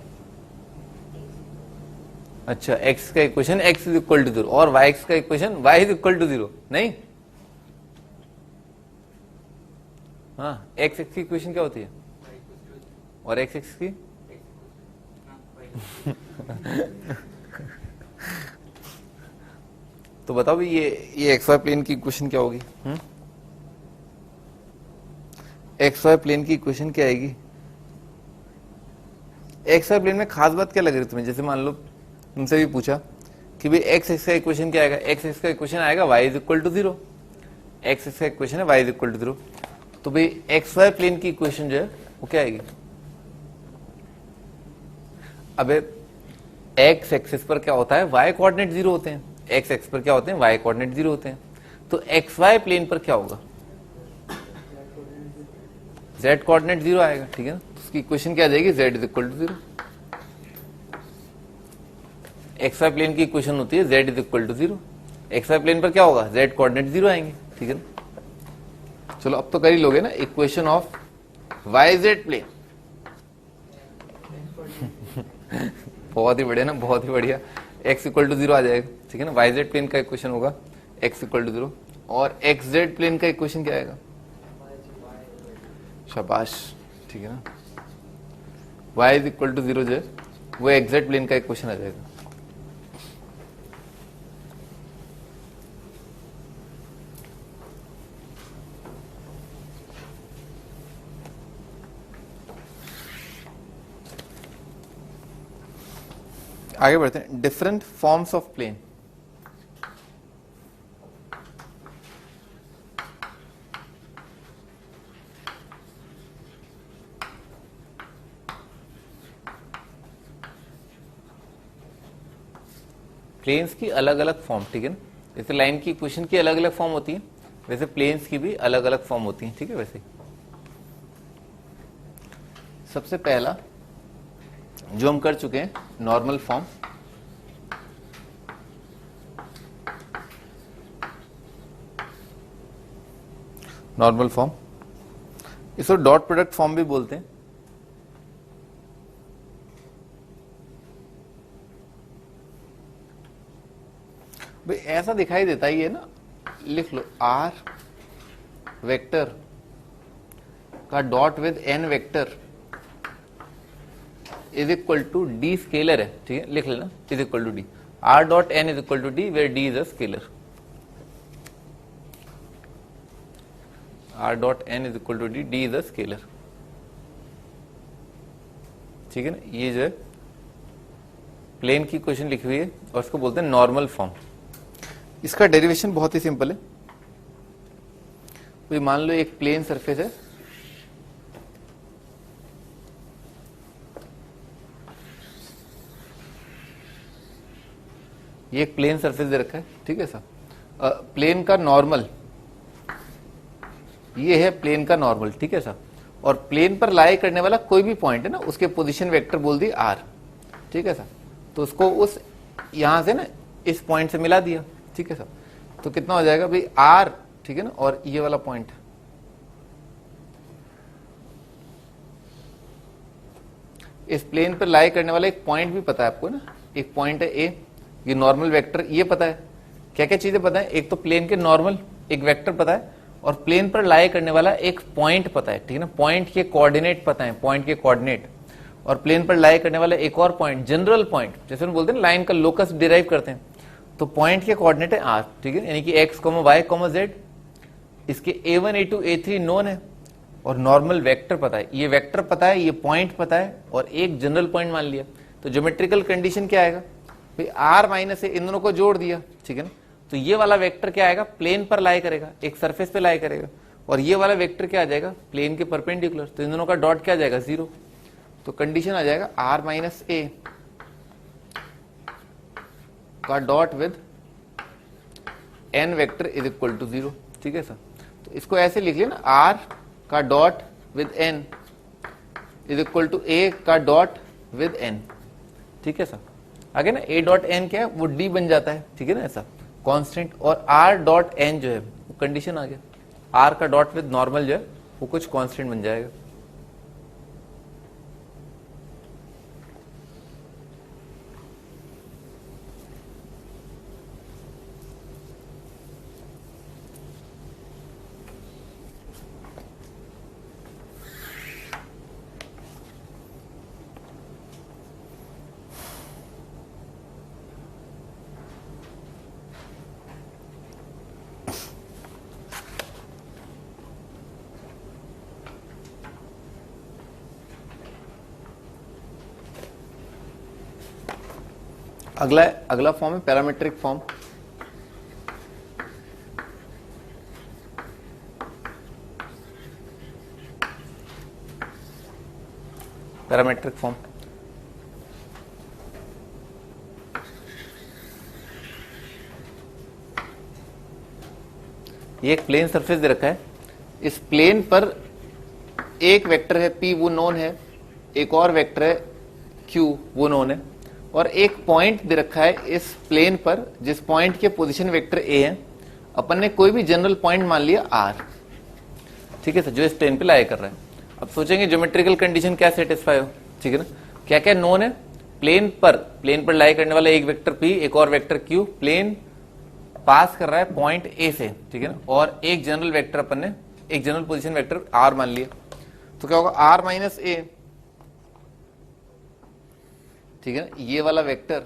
[SPEAKER 1] अच्छा, एक्स का equation x is equal to 0 और वाई एक्स का equation y is equal to 0, नहीं? हाँ, एक्स एक्स की इक्वेशन क्या होती है और एक्स एक्स की? तो बताओ भाई ये एक्स वाई प्लेन की इक्वेशन क्या होगी? एक्स वाई प्लेन की इक्वेशन क्या आएगी? एक्स वाई प्लेन में खास बात क्या लग रही तुम्हें? जैसे मान लो तुमसे भी पूछा कि भाई एक्स एक्स का इक्वेशन क्या आएगा? एक्स एक्स का इक्वेशन आएगा y is equal to 0। X x का इक्वेशन है वाई इज इक्वल टू 0। तो भाई एक्स वाई प्लेन की इक्वेशन जो है वो क्या आएगी? अबे एक्स एक्सिस पर क्या होता है? वाई कोऑर्डिनेट 0 होते हैं। एक्स एक्स पर क्या होते हैं? वाई कोऑर्डिनेट 0 होते हैं। तो एक्स वाई प्लेन पर क्या होगा? जेड कोऑर्डिनेट 0 आएगा, ठीक है ना? तो उसकी इक्वेशन क्या आ जाएगी? Z is equal to 0। X y plane की इक्वेशन होती है z is equal to 0। X y plane पर क्या होगा? जेड कोऑर्डिनेट 0 आएंगे, ठीक है ना? चलो अब तो कर ही लोगे ना equation of y z plane. बहुत ही बढ़िया ना, बहुत ही बढ़िया। एक्स इक्वल टू 0 आ जाएगा, ठीक है ना? वाई जेड प्लेन का इक्वेशन होगा एक्स इक्वल टू 0 और एक्स जेड प्लेन का इक्वेशन क्या आएगा? शाबाश, ठीक है ना? वाई इज इक्वल टू 0 जो है वो एक्स जेड प्लेन का इक्वेशन आ जाएगा। आगे बढ़ते हैं, different forms of plane. Planes की अलग अलग फॉर्म, ठीक है ना? जैसे लाइन की इक्वेशन की अलग अलग फॉर्म होती है, वैसे प्लेन्स की भी अलग अलग फॉर्म होती है, ठीक है? वैसे सबसे पहला जो हम कर चुके हैं, नॉर्मल फॉर्म। नॉर्मल फॉर्म, इसको डॉट प्रोडक्ट फॉर्म भी बोलते हैं। भाई ऐसा दिखाई देता ही है ना, लिख लो आर वेक्टर का dot with n vector is equal to d scalar है, ठीक है? लिख लेना is equal to d. R dot n is equal to d where d is a scalar. R dot n is equal to d, d is a scalar, ठीक है ना? ये जो है प्लेन की इक्वेशन लिखी हुई है और इसको बोलते हैं नॉर्मल फॉर्म। इसका डेरिवेशन बहुत ही सिंपल है। तो मान लो एक प्लेन सरफेस है, ये एक प्लेन सरफेस दे रखा है, ठीक है सर? प्लेन का नॉर्मल, ये है प्लेन का नॉर्मल, ठीक है सर? और प्लेन पर लाई करने वाला कोई भी पॉइंट है ना, उसके पोजीशन वेक्टर बोल दी आर, ठीक है सर? तो उसको उस यहां से ना इस पॉइंट से मिला दिया, ठीक है सर? तो कितना हो जाएगा भाई? आर, ठीक है ना? और ये वाला पॉइंट, इस प्लेन पर लाई करने वाला एक पॉइंट भी पता है आपको ना, एक पॉइंट है ए, ये नॉर्मल वेक्टर, ये पता है। क्या क्या चीजें पता है? एक तो प्लेन के नॉर्मल एक वेक्टर पता है और प्लेन पर लाई करने वाला एक पॉइंट पता है, ठीक है ना? पॉइंट के कोऑर्डिनेट पता है, पॉइंट के कोऑर्डिनेट, और प्लेन पर लाई करने वाला एक और पॉइंट, जनरल पॉइंट, जैसे हम बोलते हैं लाइन का लोकस डिराइव करते हैं, तो पॉइंट के कोऑर्डिनेट है आर, ठीक है? यानी कि एक्स, वाई, जेड। इसके a1 a2 a3 नोन है और नॉर्मल वेक्टर पता है, ये वेक्टर पता है, ये पॉइंट पता है और एक जनरल पॉइंट मान लिया। तो ज्योमेट्रिकल कंडीशन क्या आएगा भाई? आर माइनस ए, इन दोनों को जोड़ दिया, ठीक है ना? तो ये वाला वेक्टर क्या आएगा? प्लेन पर लाई करेगा, एक सरफेस पे लाई करेगा, और ये वाला वेक्टर क्या आ जाएगा? प्लेन के परपेंडिकुलर। तो इन दोनों का डॉट क्या आ जाएगा? 0। तो कंडीशन आ जाएगा आर माइनस ए का dot with n vector is equal to 0, ठीक है सर? तो इसको ऐसे लिख लिया ना, आर का dot with N is equal to A का डॉट विद एन, ठीक है सर। आगे ना a डॉट एन क्या है, वो d बन जाता है, ठीक है ना ऐसा कांस्टेंट, और r डॉट एन जो है वो कंडीशन आ गया, r का डॉट विद नॉर्मल जो है वो कुछ कांस्टेंट बन जाएगा। अगला फॉर्म है पैरामीट्रिक फॉर्म। पैरामीट्रिक फॉर्म ये एक प्लेन सरफेस दे रखा है, इस प्लेन पर एक वेक्टर है p वो नोन है, एक और वेक्टर है q वो नोन है, और एक पॉइंट दे रखा है इस प्लेन पर जिस पॉइंट के पोजीशन वेक्टर a है। अपन ने कोई भी जनरल पॉइंट मान लिया r, ठीक है सर, जो इस प्लेन पे लाई कर रहा है। अब सोचेंगे ज्योमेट्रिकल कंडीशन क्या सेटिस्फाई हो, ठीक है ना, क्या क्या नोन है, प्लेन पर लाई करने वाला एक वेक्टर p, एक और वेक्टर q, प्लेन पास कर रहा है पॉइंट a से, ठीक है ना, और एक जनरल वेक्टर अपन ने एक जनरल पोजीशन वेक्टर r मान लिया, तो क्या होगा r माइनस a, ठीक है ना, ये वाला वेक्टर,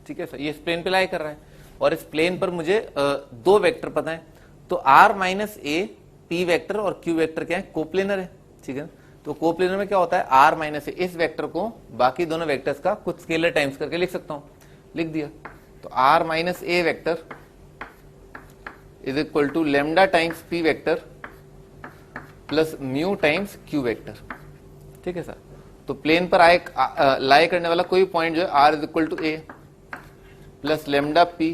[SPEAKER 1] ठीक है सर, ये इस प्लेन पे लाई कर रहा है और इस प्लेन पर मुझे दो वेक्टर पता है, तो r minus a p vector और q वेक्टर क्या है, कोप्लेनर है, ठीक है ना। तो कोप्लेनर में क्या होता है, r माइनस a, इस वेक्टर को बाकी दोनों वेक्टर्स का कुछ स्केलर टाइम्स करके लिख सकता हूं, लिख दिया, तो r minus a vector is equal to lambda times p vector plus mu times q vector, ठीक है सर। तो प्लेन पर लाई करने वाला कोई पॉइंट जो है r is equal to a plus lambda p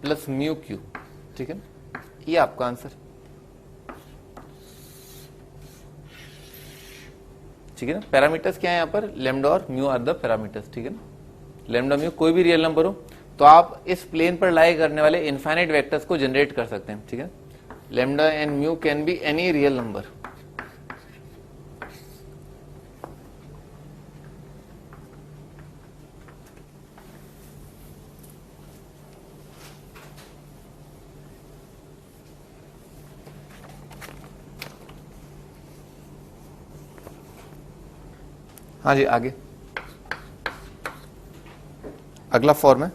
[SPEAKER 1] plus mu q, ठीक है ना, ये आपका आंसर, ठीक है ना। पैरामीटर्स क्या है यहाँ पर, लेमडा और म्यू आर द पैरामीटर्स, ठीक है ना। लेमडा म्यू कोई भी रियल नंबर हो तो आप इस प्लेन पर लाई करने वाले इनफाइनाइट वेक्टर्स को जनरेट कर सकते हैं, ठीक है। Lambda and mu can be any real number. हाँ जी, आगे अगला फॉर्म है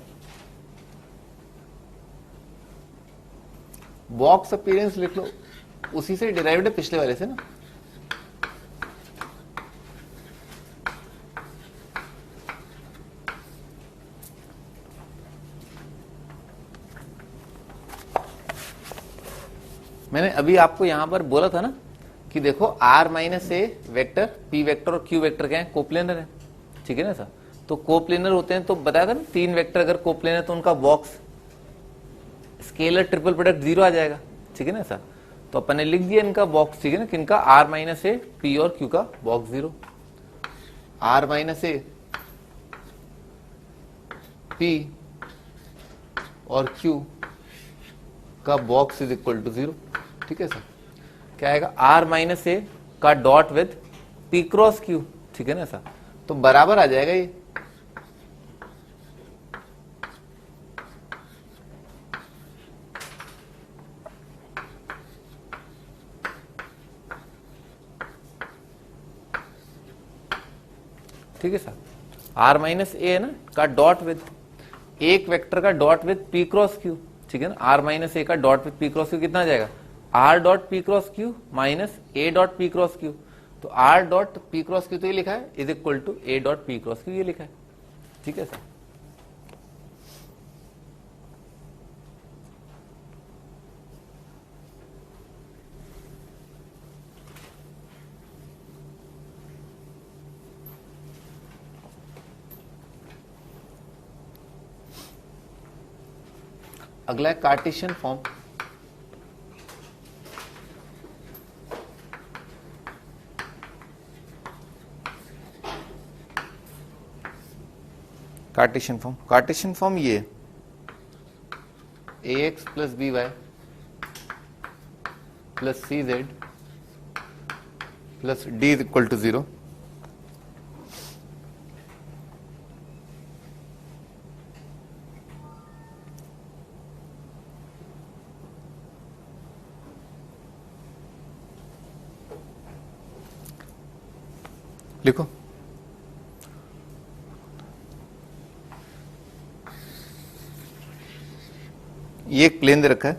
[SPEAKER 1] बॉक्स अपीयरेंस, लिख लो, उसी से डिराइव्ड है पिछले वाले से ना। मैंने अभी आपको यहां पर बोला था ना कि देखो r माइनस ए वेक्टर, p वेक्टर और q वेक्टर क्या है, कोप्लेनर है, ठीक है ना सर। तो कोप्लेनर होते हैं, तो बताया था ना, तीन वेक्टर अगर कोप्लेनर है तो उनका बॉक्स स्केलर ट्रिपल प्रोडक्ट 0 आ जाएगा, ठीक है ना सर। तो अपन ने लिख दिया इनका बॉक्स, ठीक है ना, किनका, r माइनस ए, p और q का बॉक्स 0, r माइनस ए, p और q का बॉक्स इज इक्वल टू 0, ठीक है सर। क्या आएगा, r माइनस ए का dot with p cross q, ठीक है ना सर, तो बराबर आ जाएगा ये, ठीक है सर। r माइनस ए है ना का डॉट विद एक वेक्टर का dot with p cross q, ठीक है ना, r माइनस ए का dot with p cross q कितना आ जाएगा, r dot p cross q minus a dot p cross q, तो r dot p cross q तो ये लिखा है is equal to a dot p cross q, ये लिखा है, ठीक है सर। अगला है कार्टेशियन फॉर्म। कार्टेशियन फॉर्म ये ax plus B Y plus C Z plus d is equal to 0। लिखो ये एक प्लेन दे रखा है,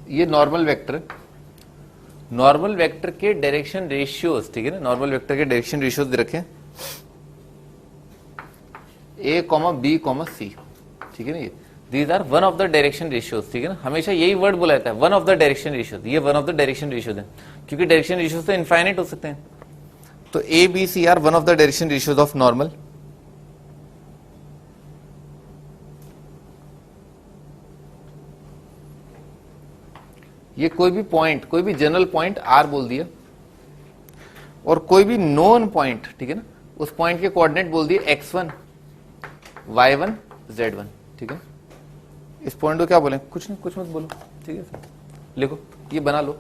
[SPEAKER 1] ये नॉर्मल वेक्टर, नॉर्मल वेक्टर के डायरेक्शन रेशियोज, ठीक है ना, नॉर्मल वेक्टर के डायरेक्शन रेशियोज दे रखे हैं a comma b comma c, ठीक है ना, ये these are one of the direction ratios, ठीक है ना, हमेशा यही वर्ड बोला जाता है one of the direction ratios, ये one of the direction ratios है, क्योंकि डायरेक्शन रेशियोज तो इनफाइनाइट हो सकते हैं, तो a b c are one of the direction ratios of normal. ये कोई भी पॉइंट, कोई भी जनरल पॉइंट आर बोल दिया, और कोई भी नोन पॉइंट, ठीक है ना, उस पॉइंट के कोऑर्डिनेट बोल दिए x1 y1 z1, ठीक है। इस पॉइंट को क्या बोलें, कुछ नहीं, कुछ मत बोलो, ठीक है सर, लिखो, ये बना लो।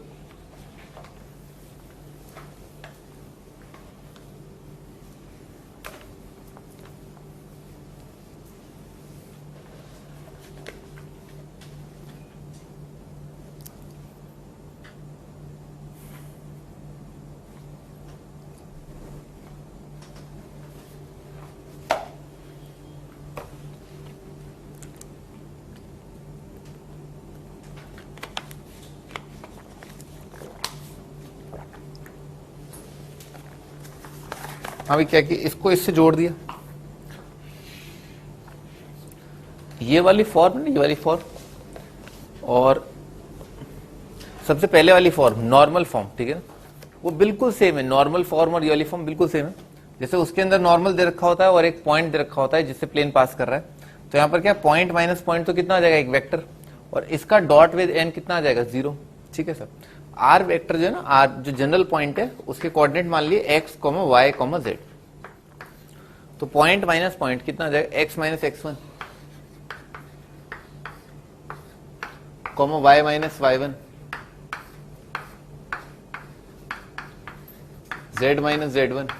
[SPEAKER 1] अभी क्या कि इसको इससे जोड़ दिया, ये वाली फॉर्म ना, ये वाली फॉर्म, और सबसे पहले वाली फॉर्म नॉर्मल फॉर्म, ठीक है ना, वो बिल्कुल सेम है, नॉर्मल फॉर्म और ये वाली फॉर्म बिल्कुल सेम है। जैसे उसके अंदर नॉर्मल दे रखा होता है और एक पॉइंट दे रखा होता है जिससे प्लेन पास कर रहा है, तो यहाँ पर क्या पॉइंट माइनस पॉइंट तो कितना आ जाएगा, एक वेक्टर, और इसका डॉट विद एन कितना आ जाएगा, 0, ठीक है सर। आर वेक्टर जो है ना, आर जो जनरल पॉइंट है, उसके कोऑर्डिनेट मान लिए x comma y comma z, तो पॉइंट माइनस पॉइंट कितना आ जाएगा, x minus x1 comma y minus y1 z minus z1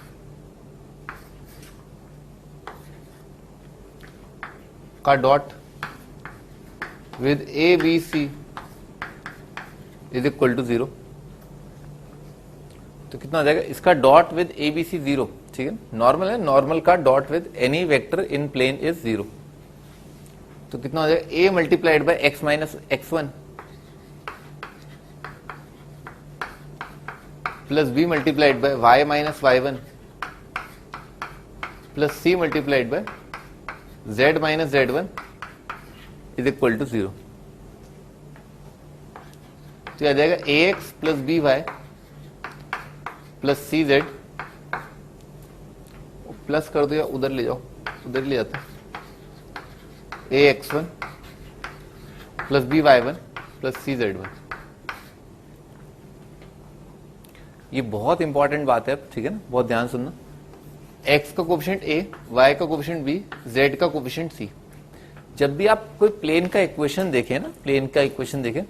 [SPEAKER 1] का dot with a b c is equal to 0, तो कितना आ जाएगा, इसका dot with a b c 0, ठीक है, नॉर्मल है, नॉर्मल का dot with any vector in plane is 0, तो कितना हो जाएगा, a multiplied by x minus x1 plus b multiplied by y minus y1 plus c multiplied by z minus z1 is equal to 0, तो यह आ जाएगा ax plus B Y plus सी Z, plus कर दो या उधर ले जाओ, उधर ले जाता, ax1 प्लस बी वाई1 प्लस सी जेड1। ये बहुत इंपॉर्टेंट बात है, ठीक है ना, बहुत ध्यान सुनना। x का कोफिशिएंट a, y का कोफिशिएंट b, z का कोफिशिएंट c। जब भी आप कोई प्लेन का इक्वेशन देखें ना, प्लेन का इक्वेशन देखें,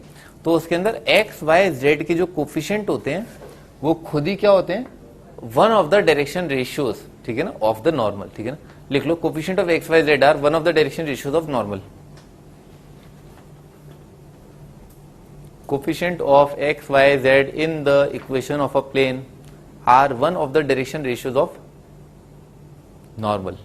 [SPEAKER 1] तो उसके अंदर x, y, z के जो कोफिशिएंट होते हैं वो खुद ही क्या होते हैं, one of the direction ratios, ठीक है ना, ऑफ द नॉर्मल, ठीक है ना, लिख लो, coefficient of x, y, z are one of the direction ratios of normal. Coefficient of x, y, z in the equation of a plane are one of the direction ratios of normal.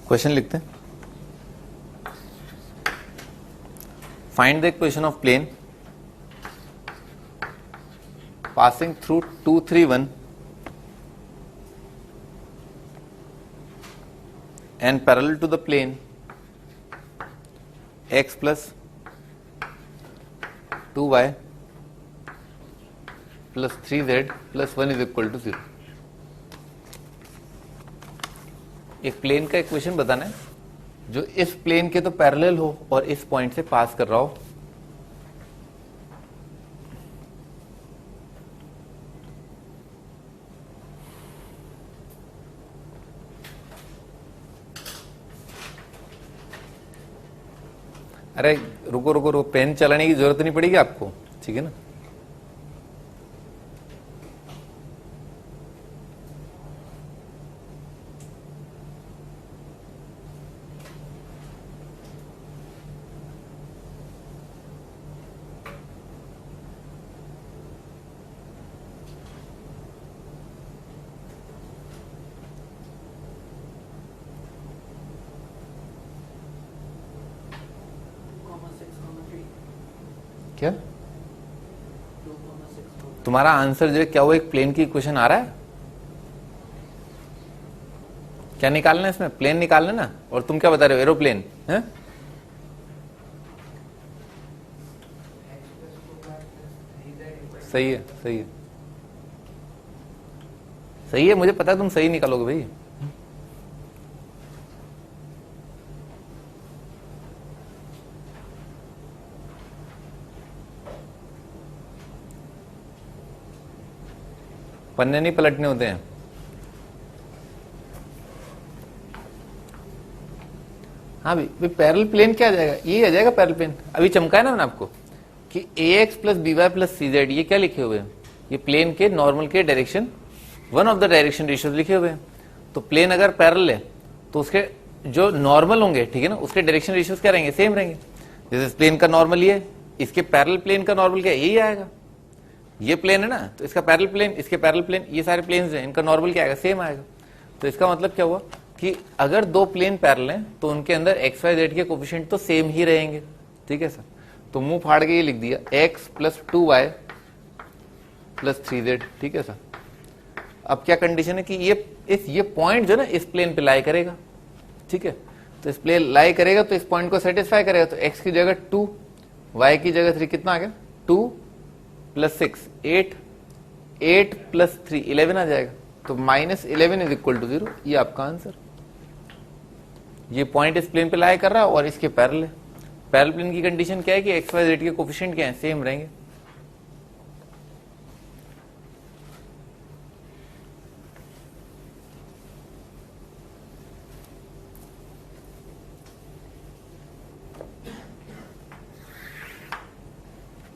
[SPEAKER 1] Question लिखते हैं, find the equation of plane passing through 2, 3, 1 and parallel to the plane x plus 2y plus 3z plus 1 is equal to 0। एक plane का equation बताना है जो इस plane के तो पैरेलल हो और इस पॉइंट से पास कर रहा हो। अरे रुको रुको रुको, पेन चलाने की जरूरत नहीं पड़ेगी आपको, ठीक है ना। क्या तुम्हारा आंसर जो है क्या वो एक प्लेन की इक्वेशन आ रहा है? क्या निकालना है इसमें? प्लेन निकालना ना। और तुम क्या बता रहे हो? एरोप्लेन है? सही है सही है सही है, मुझे पता है तुम सही निकालोगे भाई। पन्ने नहीं पलटने होते हैं। हाँ भाई पैरेलल प्लेन क्या आ जाएगा? ये आ जाएगा पैरेलल प्लेन। अभी चमका है ना मैंने आपको कि ax plus B Y plus सी जेड, ये क्या लिखे हुए हैं? ये प्लेन के नॉर्मल के direction, one of the direction ratios लिखे हुए हैं। तो प्लेन अगर पैरेलल है तो उसके जो नॉर्मल होंगे, ठीक है ना, उसके डायरेक्शन रेशियोज क्या रहेंगे? सेम रहेंगे। जैसे प्लेन का नॉर्मल ये, इसके पैरेलल प्लेन का नॉर्मल क्या है? यही आएगा। ये प्लेन है ना, तो इसका पैरेलल प्लेन, इसके पैरेलल प्लेन, ये सारे प्लेन्स हैं, इनका नॉर्मल क्या आएगा? सेम आएगा। तो इसका मतलब क्या हुआ कि अगर दो प्लेन पैरेलल हैं तो उनके अंदर एक्स वाई जेड के कोफिशिएंट तो सेम ही रहेंगे, ठीक है सर। तो मुंह फाड़ के ये लिख दिया x plus 2y plus 3z, ठीक है सर। अब क्या कंडीशन है कि ये पॉइंट जो ना इस प्लेन पे लाई करेगा, ठीक है। तो इस प्लेन लाई करेगा तो इस पॉइंट को सेटिस्फाई करेगा। तो x की जगह 2, y की जगह 3, कितना आ गया? 2 प्लस 6 8, 8 प्लस 3 11 आ जाएगा। तो माइनस 11 इज इक्वल टू 0। ये आपका आंसर। ये पॉइंट इस प्लेन पे लाई कर रहा है और इसके पैरेलल है। पैरेलल प्लेन की कंडीशन क्या है कि एक्स वाई जेड के कोफिशिएंट क्या है? सेम रहेंगे।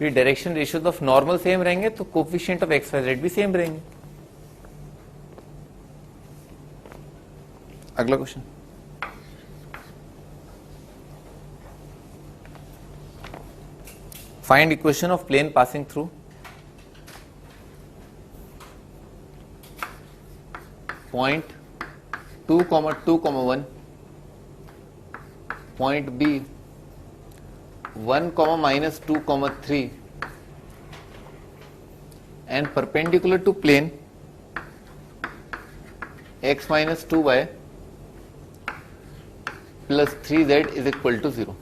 [SPEAKER 1] Direction ratios of normal same रहेंगे तो coefficient of x Y z भी सेम रहेंगे। अगला question, find equation of plane passing through point 2, 2, 1, point B 1, minus 2, 3 and perpendicular to plane x minus 2y plus 3z is equal to 0।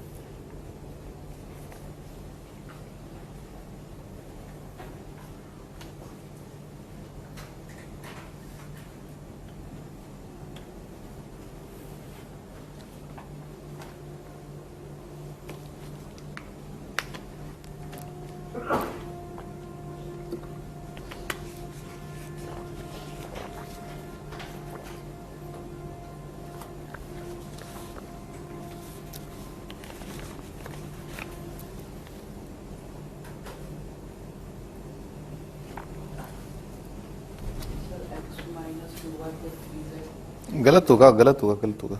[SPEAKER 1] गलत होगा गलत होगा गलत होगा।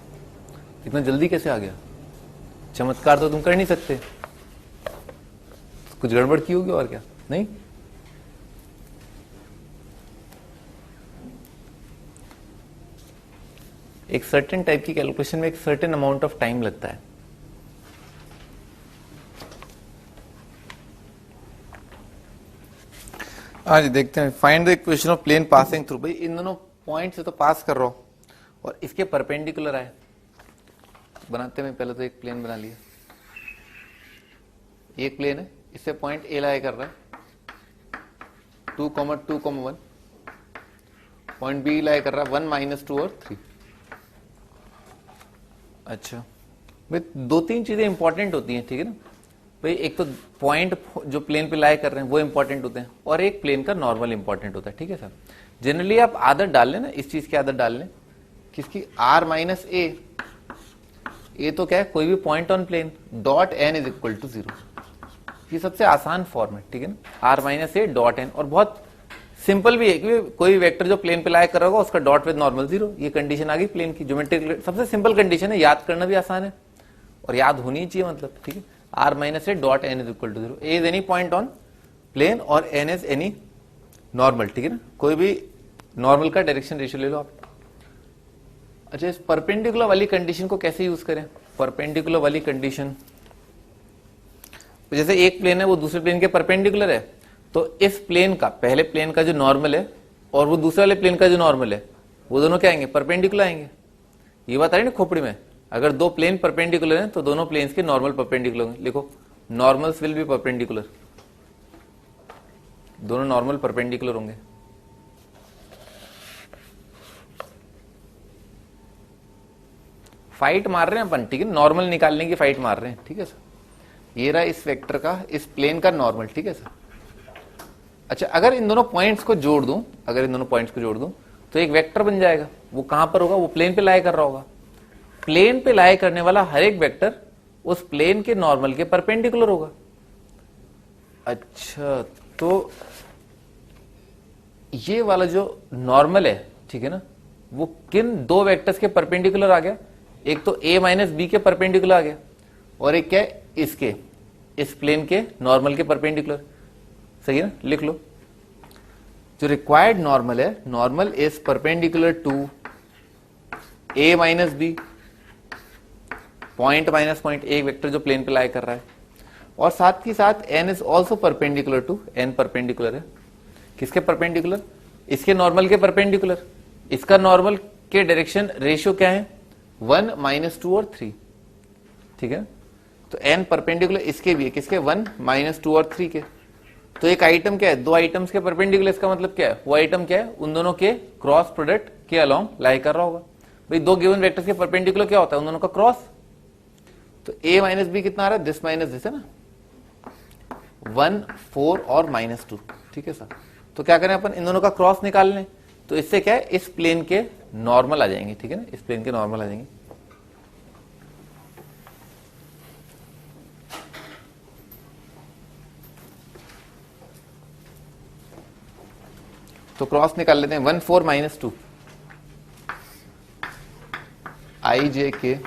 [SPEAKER 1] इतना जल्दी कैसे आ गया? चमत्कार तो तुम कर नहीं सकते, कुछ गड़बड़ की होगी और क्या? नहीं, एक सर्टेन टाइप की कैलकुलेशन में एक सर्टेन अमाउंट ऑफ टाइम लगता है। आज देखते हैं, find the equation of plane passing through. भाई इन दोनों पॉइंट से तो पास कर रहा हूं और इसके परपेंडिकुलर आए। बनाते में पहले तो एक प्लेन बना लिया, एक प्लेन है, इससे पॉइंट ए लाई कर रहा है, 2,2,1, पॉइंट बी लाई कर रहा है 1 - 2 और 3। अच्छा भाई, दो तीन चीजें इंपॉर्टेंट होती हैं, ठीक है ना भाई। एक तो पॉइंट जो प्लेन पे लाई कर रहे हैं वो इंपॉर्टेंट होते हैं, और एक प्लेन का नॉर्मल इंपॉर्टेंट होता है, ठीक है सर। जनरली आप आदत डाल लें ना, इस चीज की आदत डाल लें किसकी, r - a तो क्या है, कोई भी point on plane dot n is equal to 0। ये सबसे आसान फॉर्म है, ठीक है ना, r - a डॉट n। और बहुत सिंपल भी है कि कोई वेक्टर जो प्लेन पे लाई कर रहा होगा उसका डॉट विद नॉर्मल 0। ये कंडीशन आ गई प्लेन की, ज्योमेट्रिक सबसे सिंपल कंडीशन है, याद करना भी आसान है और याद होनी चाहिए, मतलब ठीक है। r - a dot n is equal to 0। a is any point on plane और n इज एनी नॉर्मल, ठीक है ना। कोई भी नॉर्मल का डायरेक्शन रेशियो ले लो आप। अच्छा, इस परपेंडिकुलर वाली कंडीशन को कैसे यूज करें, परपेंडिकुलर वाली कंडीशन, जैसे एक प्लेन है वो दूसरे प्लेन के परपेंडिकुलर है, तो इस प्लेन का, पहले प्लेन का जो नॉर्मल है और वो दूसरे वाले प्लेन का जो नॉर्मल है, वो दोनों क्या आएंगे, परपेंडिकुलर आएंगे। ये बात आ रही ना खोपड़ी में, अगर दो प्लेन परपेंडिकुलर हैं तो दोनों प्लेन्स के नॉर्मल परपेंडिकुलर होंगे। लिखो, नॉर्मल्स विल बी परपेंडिकुलर, दोनों नॉर्मल परपेंडिकुलर होंगे। फाइट मार रहे हैं अपन, ठीक है, नॉर्मल निकालने की फाइट मार रहे हैं, ठीक है सर। ये रहा इस वेक्टर का, इस प्लेन का नॉर्मल, ठीक है सर। अच्छा, अगर इन दोनों पॉइंट्स को जोड़ दूं, अगर इन दोनों पॉइंट्स को जोड़ दूं तो एक वेक्टर बन जाएगा। वो कहां पर होगा, वो प्लेन पे लाई कर रहा होगा। प्लेन पे लाई करने वाला हर एक वेक्टर उस प्लेन के नॉर्मल के परपेंडिकुलर होगा। अच्छा, तो ये वाला जो नॉर्मल है, ठीक है ना, वो किन दो वेक्टर्स के परपेंडिकुलर आ गया, एक तो a - b के परपेंडिकुलर आ गया, और एक क्या है, इसके, इस प्लेन के नॉर्मल के परपेंडिकुलर। सही है ना, लिख लो। जो रिक्वायर्ड नॉर्मल है, normal is perpendicular to a - b, point minus point, एक वेक्टर जो प्लेन पे लाई कर रहा है, और साथ ही साथ n is also perpendicular to, n perpendicular है किसके परपेंडिकुलर, इसके नॉर्मल के परपेंडिकुलर। इसका नॉर्मल के डायरेक्शन रेशियो क्या है, 1 - 2 और 3, ठीक है। तो n परपेंडिकुलर इसके भी है, किसके, 1 - 2 और 3 के। तो एक आइटम क्या है, दो आइटम्स के परपेंडिकुलर, इसका मतलब क्या है, वो आइटम क्या है, उन दोनों के क्रॉस प्रोडक्ट के अलोंग लाई कर रहा होगा। भाई दो गिवन वेक्टर्स के परपेंडिकुलर क्या होता है, उन दोनों का क्रॉस। तो a - b कितना आ रहा है, दिस माइनस दिस है ना, 1, 4 और -2, ठीक है सर। तो क्या करें अपन, इन दोनों का क्रॉस निकाल लें, तो इससे क्या है, इस प्लेन के नॉर्मल आ जाएंगे, ठीक है ना, इस प्लेन के नॉर्मल आ जाएंगे। तो क्रॉस निकाल लेते हैं, 1, 4 -2 i j k,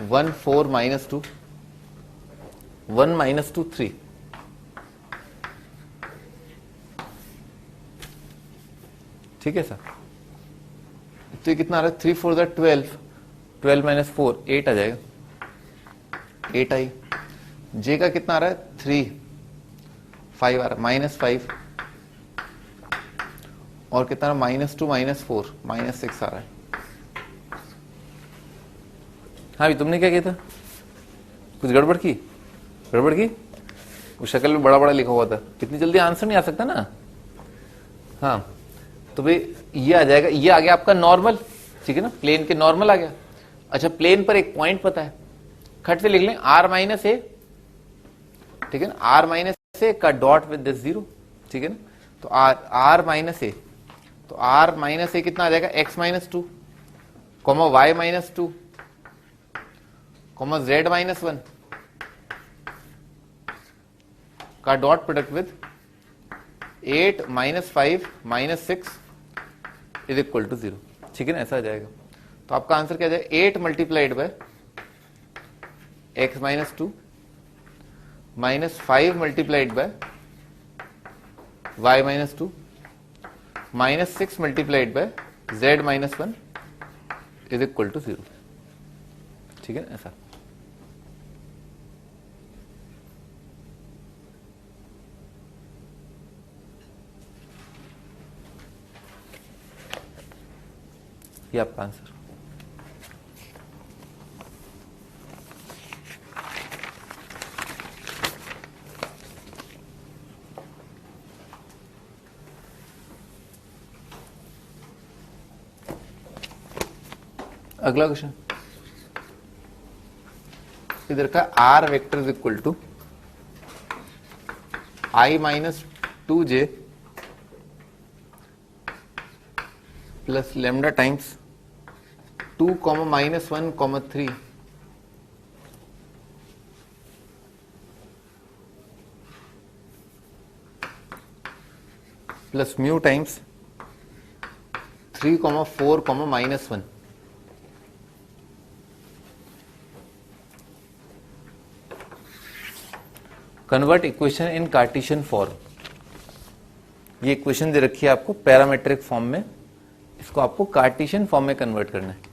[SPEAKER 1] 1, 4 -2, 1 - 2, 3, ठीक है सर। तो ये कितना आ रहा है, 3, 4 12, 12 - 4 8 आ जाएगा, 8 आई। जे का कितना आ रहा है, 3, 5 आ रहा है, -5, और कितना -2 -4 -6 आ रहा है। हाँ भी तुमने क्या किया था, कुछ गड़बड़ की, गड़बड़ की, वो शक्ल में बड़ा बड़ा लिखा हुआ था, इतनी जल्दी आंसर नहीं आ सकता ना। हाँ, तो भाई ये आ जाएगा, ये आ गया आपका नॉर्मल, ठीक है ना, प्लेन के नॉर्मल आ गया। अच्छा, प्लेन पर एक पॉइंट पता है, खट से लिख लें, r - a, ठीक है ना, r - a का डॉट विद दिस 0, ठीक है ना। तो r - a, तो r - a कितना आ जाएगा, x - 2, y - 2, z - 1 का dot product with 8 - 5 - 6 is equal to 0, ठीक है ना, ऐसा आ जाएगा। तो आपका आंसर क्या जाएगा, 8 multiplied by x - 2 -5 multiplied by y - 2 -6 multiplied by z - 1 is equal to 0, ठीक है, ऐसा। ये आपका आंसर। अगला क्वेश्चन, इधर का R vector is equal to i minus 2j plus lambda times 2, -1, 3 plus mu times 3, 4, -1। Convert equation in Cartesian form. ये इक्वेशन दे रखी है आपको पैरामेट्रिक फॉर्म में, इसको आपको कार्टेशियन फॉर्म में कन्वर्ट करना है।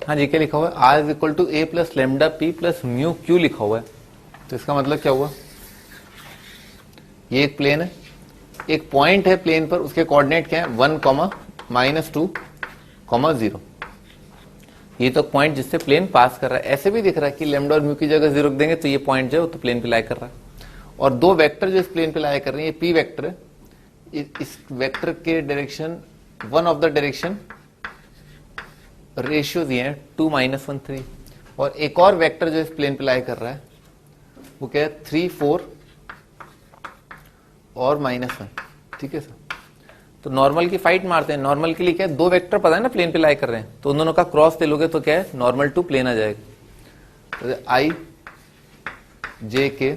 [SPEAKER 1] हाँ जी, क्या लिखा हुआ है? Are is equal to A plus lambda P plus mu Q लिखा हुआ है। तो इसका मतलब क्या हुआ? ये एक प्लेन है, एक पॉइंट है प्लेन पर, उसके कोऑर्डिनेट क्या है? 1, -2, 0। ये तो पॉइंट जिससे प्लेन पास कर रहा है। ऐसे भी दिख रहा है कि लेमडा और म्यू की जगह 0 रख देंगे तो ये पॉइंट जो है तो प्लेन पे लाई कर रहा है। और दो वेक्टर जो इस प्लेन पे लाई कर रहे हैं, ये पी वेक्टर है, इस वेक्टर के direction, one of the direction ratio दिए हैं 2, -1, 3। और एक और वेक्टर जो इस प्लेन पे लाई कर रहा है वो क्या है? 3, 4 और -1। ठीक है सर। तो नॉर्मल की फाइट मारते हैं। नॉर्मल के लिए क्या है? दो वेक्टर पता है ना प्लेन पे लाई कर रहे हैं, तो उन दोनों का क्रॉस ले लोगे तो क्या है? नॉर्मल टू प्लेन आ जाएगा। तो आई जे के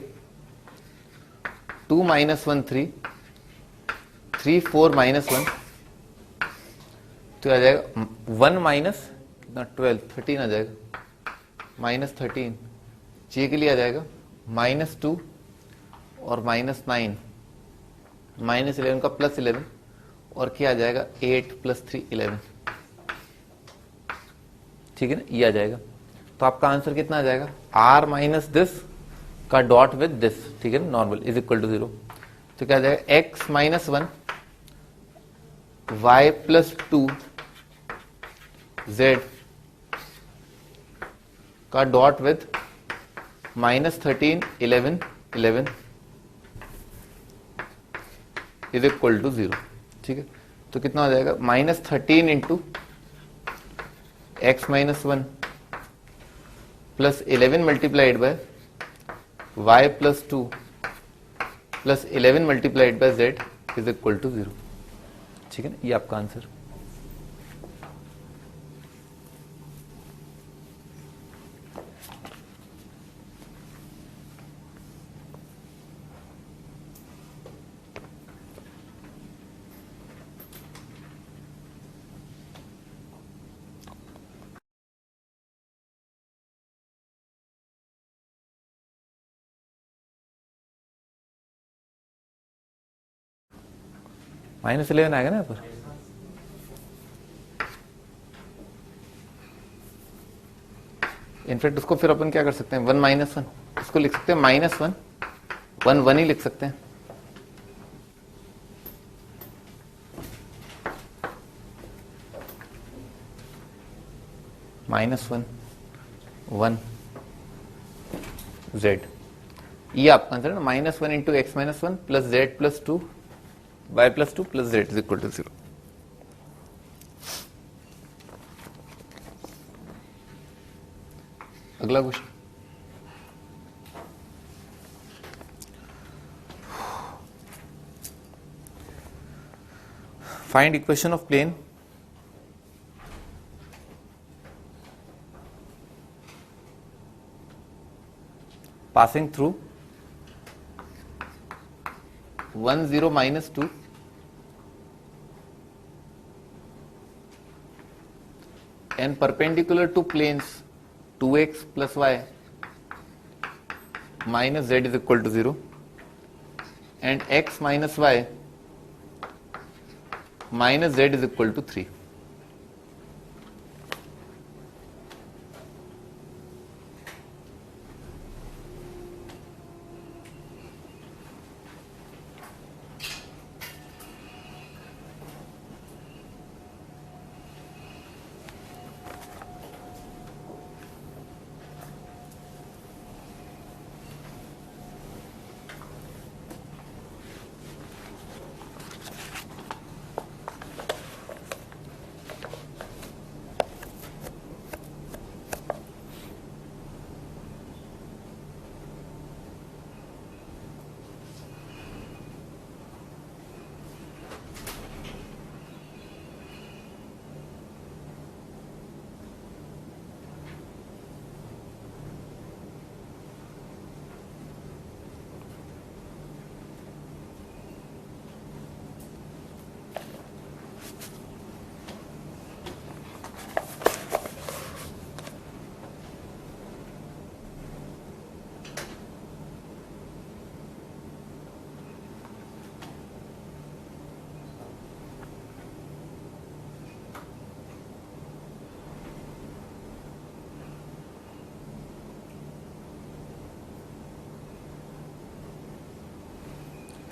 [SPEAKER 1] 2, -1, 3, 3, 4, -1, तो आ जाएगा 1 माइनस कितना? 12, 13 आ जाएगा, -13। जे के लिए आ जाएगा -2 और -9, -11 का +11, और क्या आ जाएगा? 8 + 3, 11। ठीक है ना, ये आ जाएगा। तो आपका आंसर कितना आ जाएगा? r माइनस दिस का डॉट विद दिस, ठीक है ना, नॉर्मल इज इक्वल टू 0। तो क्या आ जाएगा? x - 1 y + 2 z का dot with -13, 11, 11 is equal to 0। ठीक है, तो कितना हो जाएगा? -13 into x - 1 plus 11 multiplied by y + 2 plus 11 multiplied by z is equal to 0। ठीक है ना, ये आपका आंसर। -11 आएगा ना यहाँ पर। इनफैक्ट उसको फिर अपन क्या कर सकते हैं? 1 - 1 इसको लिख सकते हैं -1, 1, 1 ही लिख सकते हैं। -1, 1 z, ये आपका आंसर है ना। -1 into x - 1 plus z + 2 y + 2 plus z is equal to 0। अगला question, find equation of plane passing through 1 0 minus 2 and perpendicular to planes 2x plus y minus z is equal to 0 and x minus y minus z is equal to 3.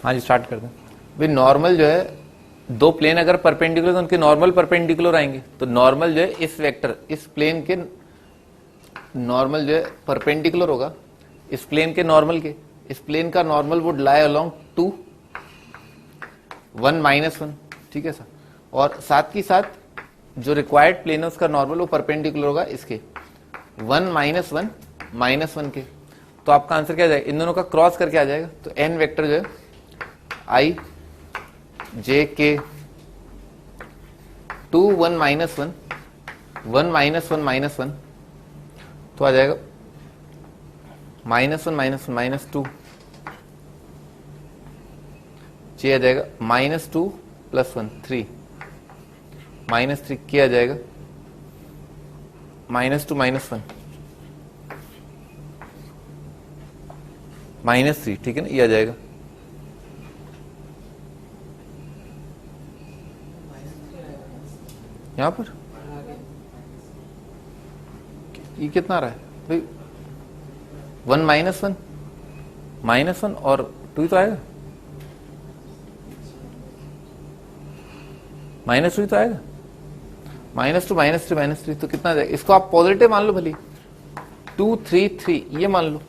[SPEAKER 1] हाँ जी start कर दें भाई। Normal जो है दो plane अगर perpendicular तो उनके नॉर्मल परपेंडिकुलर आएंगे, तो नॉर्मल जो है इस वेक्टर इस प्लेन के नॉर्मल जो है परपेंडिकुलर होगा इस प्लेन के नॉर्मल के। इस प्लेन का normal would lie along 2 1 minus 1, ठीक है सर। और साथ ही साथ जो रिक्वायर्ड प्लेन है उसका नॉर्मल वो परपेंडिकुलर होगा इसके 1 माइनस 1 माइनस 1 के। तो आपका आंसर क्या जाएगा, इन दोनों का क्रॉस करके आ जाएगा। तो एन वेक्टर जो है आई जे के 2 1 माइनस 1 1 माइनस 1 माइनस 1 तो आ जाएगा -1 माइनस 1 माइनस 2 जे आ जाएगा -2 प्लस 1 3 -3 के आ जाएगा -2 माइनस 1 -3, ठीक है ना, ये आ जाएगा। यहां पर ये कितना आ रहा है भाई, 1 माइनस 1 और 2 तो आएगा, -2 तो आएगा, -2 -3 तो कितना आ जाएगा। इसको आप पॉजिटिव मान लो भली 2 3 3 ये मान लो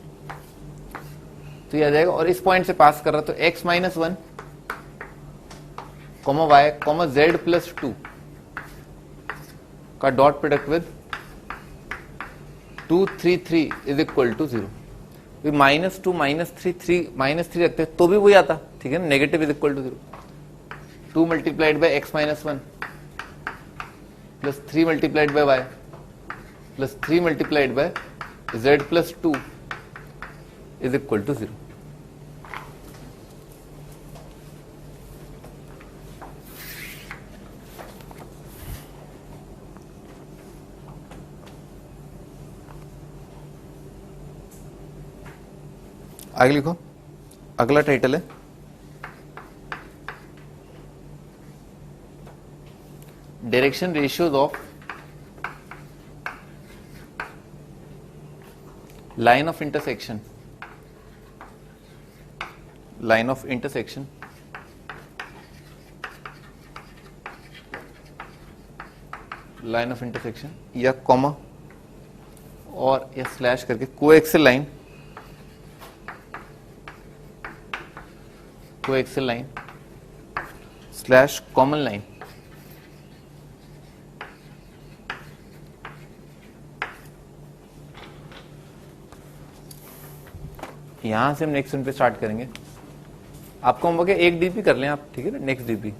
[SPEAKER 1] तो ये आ जाएगा। और इस पॉइंट से पास कर रहा तो x minus 1 y z plus 2 का dot product with 2 3 3 is equal to 0। -2 -3 रखते तो भी वही आता, ठीक है ना, negative is equal to 0। 2 multiplied by x minus 1 plus 3 multiplied by y plus 3 multiplied by z plus 2 is equal to 0। आगे लिखो, अगला टाइटल है direction ratios of line of intersection. Line of intersection line of intersection या comma और या slash करके coaxial line, coaxial line slash common line. यहां से हम नेक्स्ट पे स्टार्ट करेंगे। आपको हम बोले 1 डीपी कर लें आप, ठीक है ना, नेक्स्ट डीपी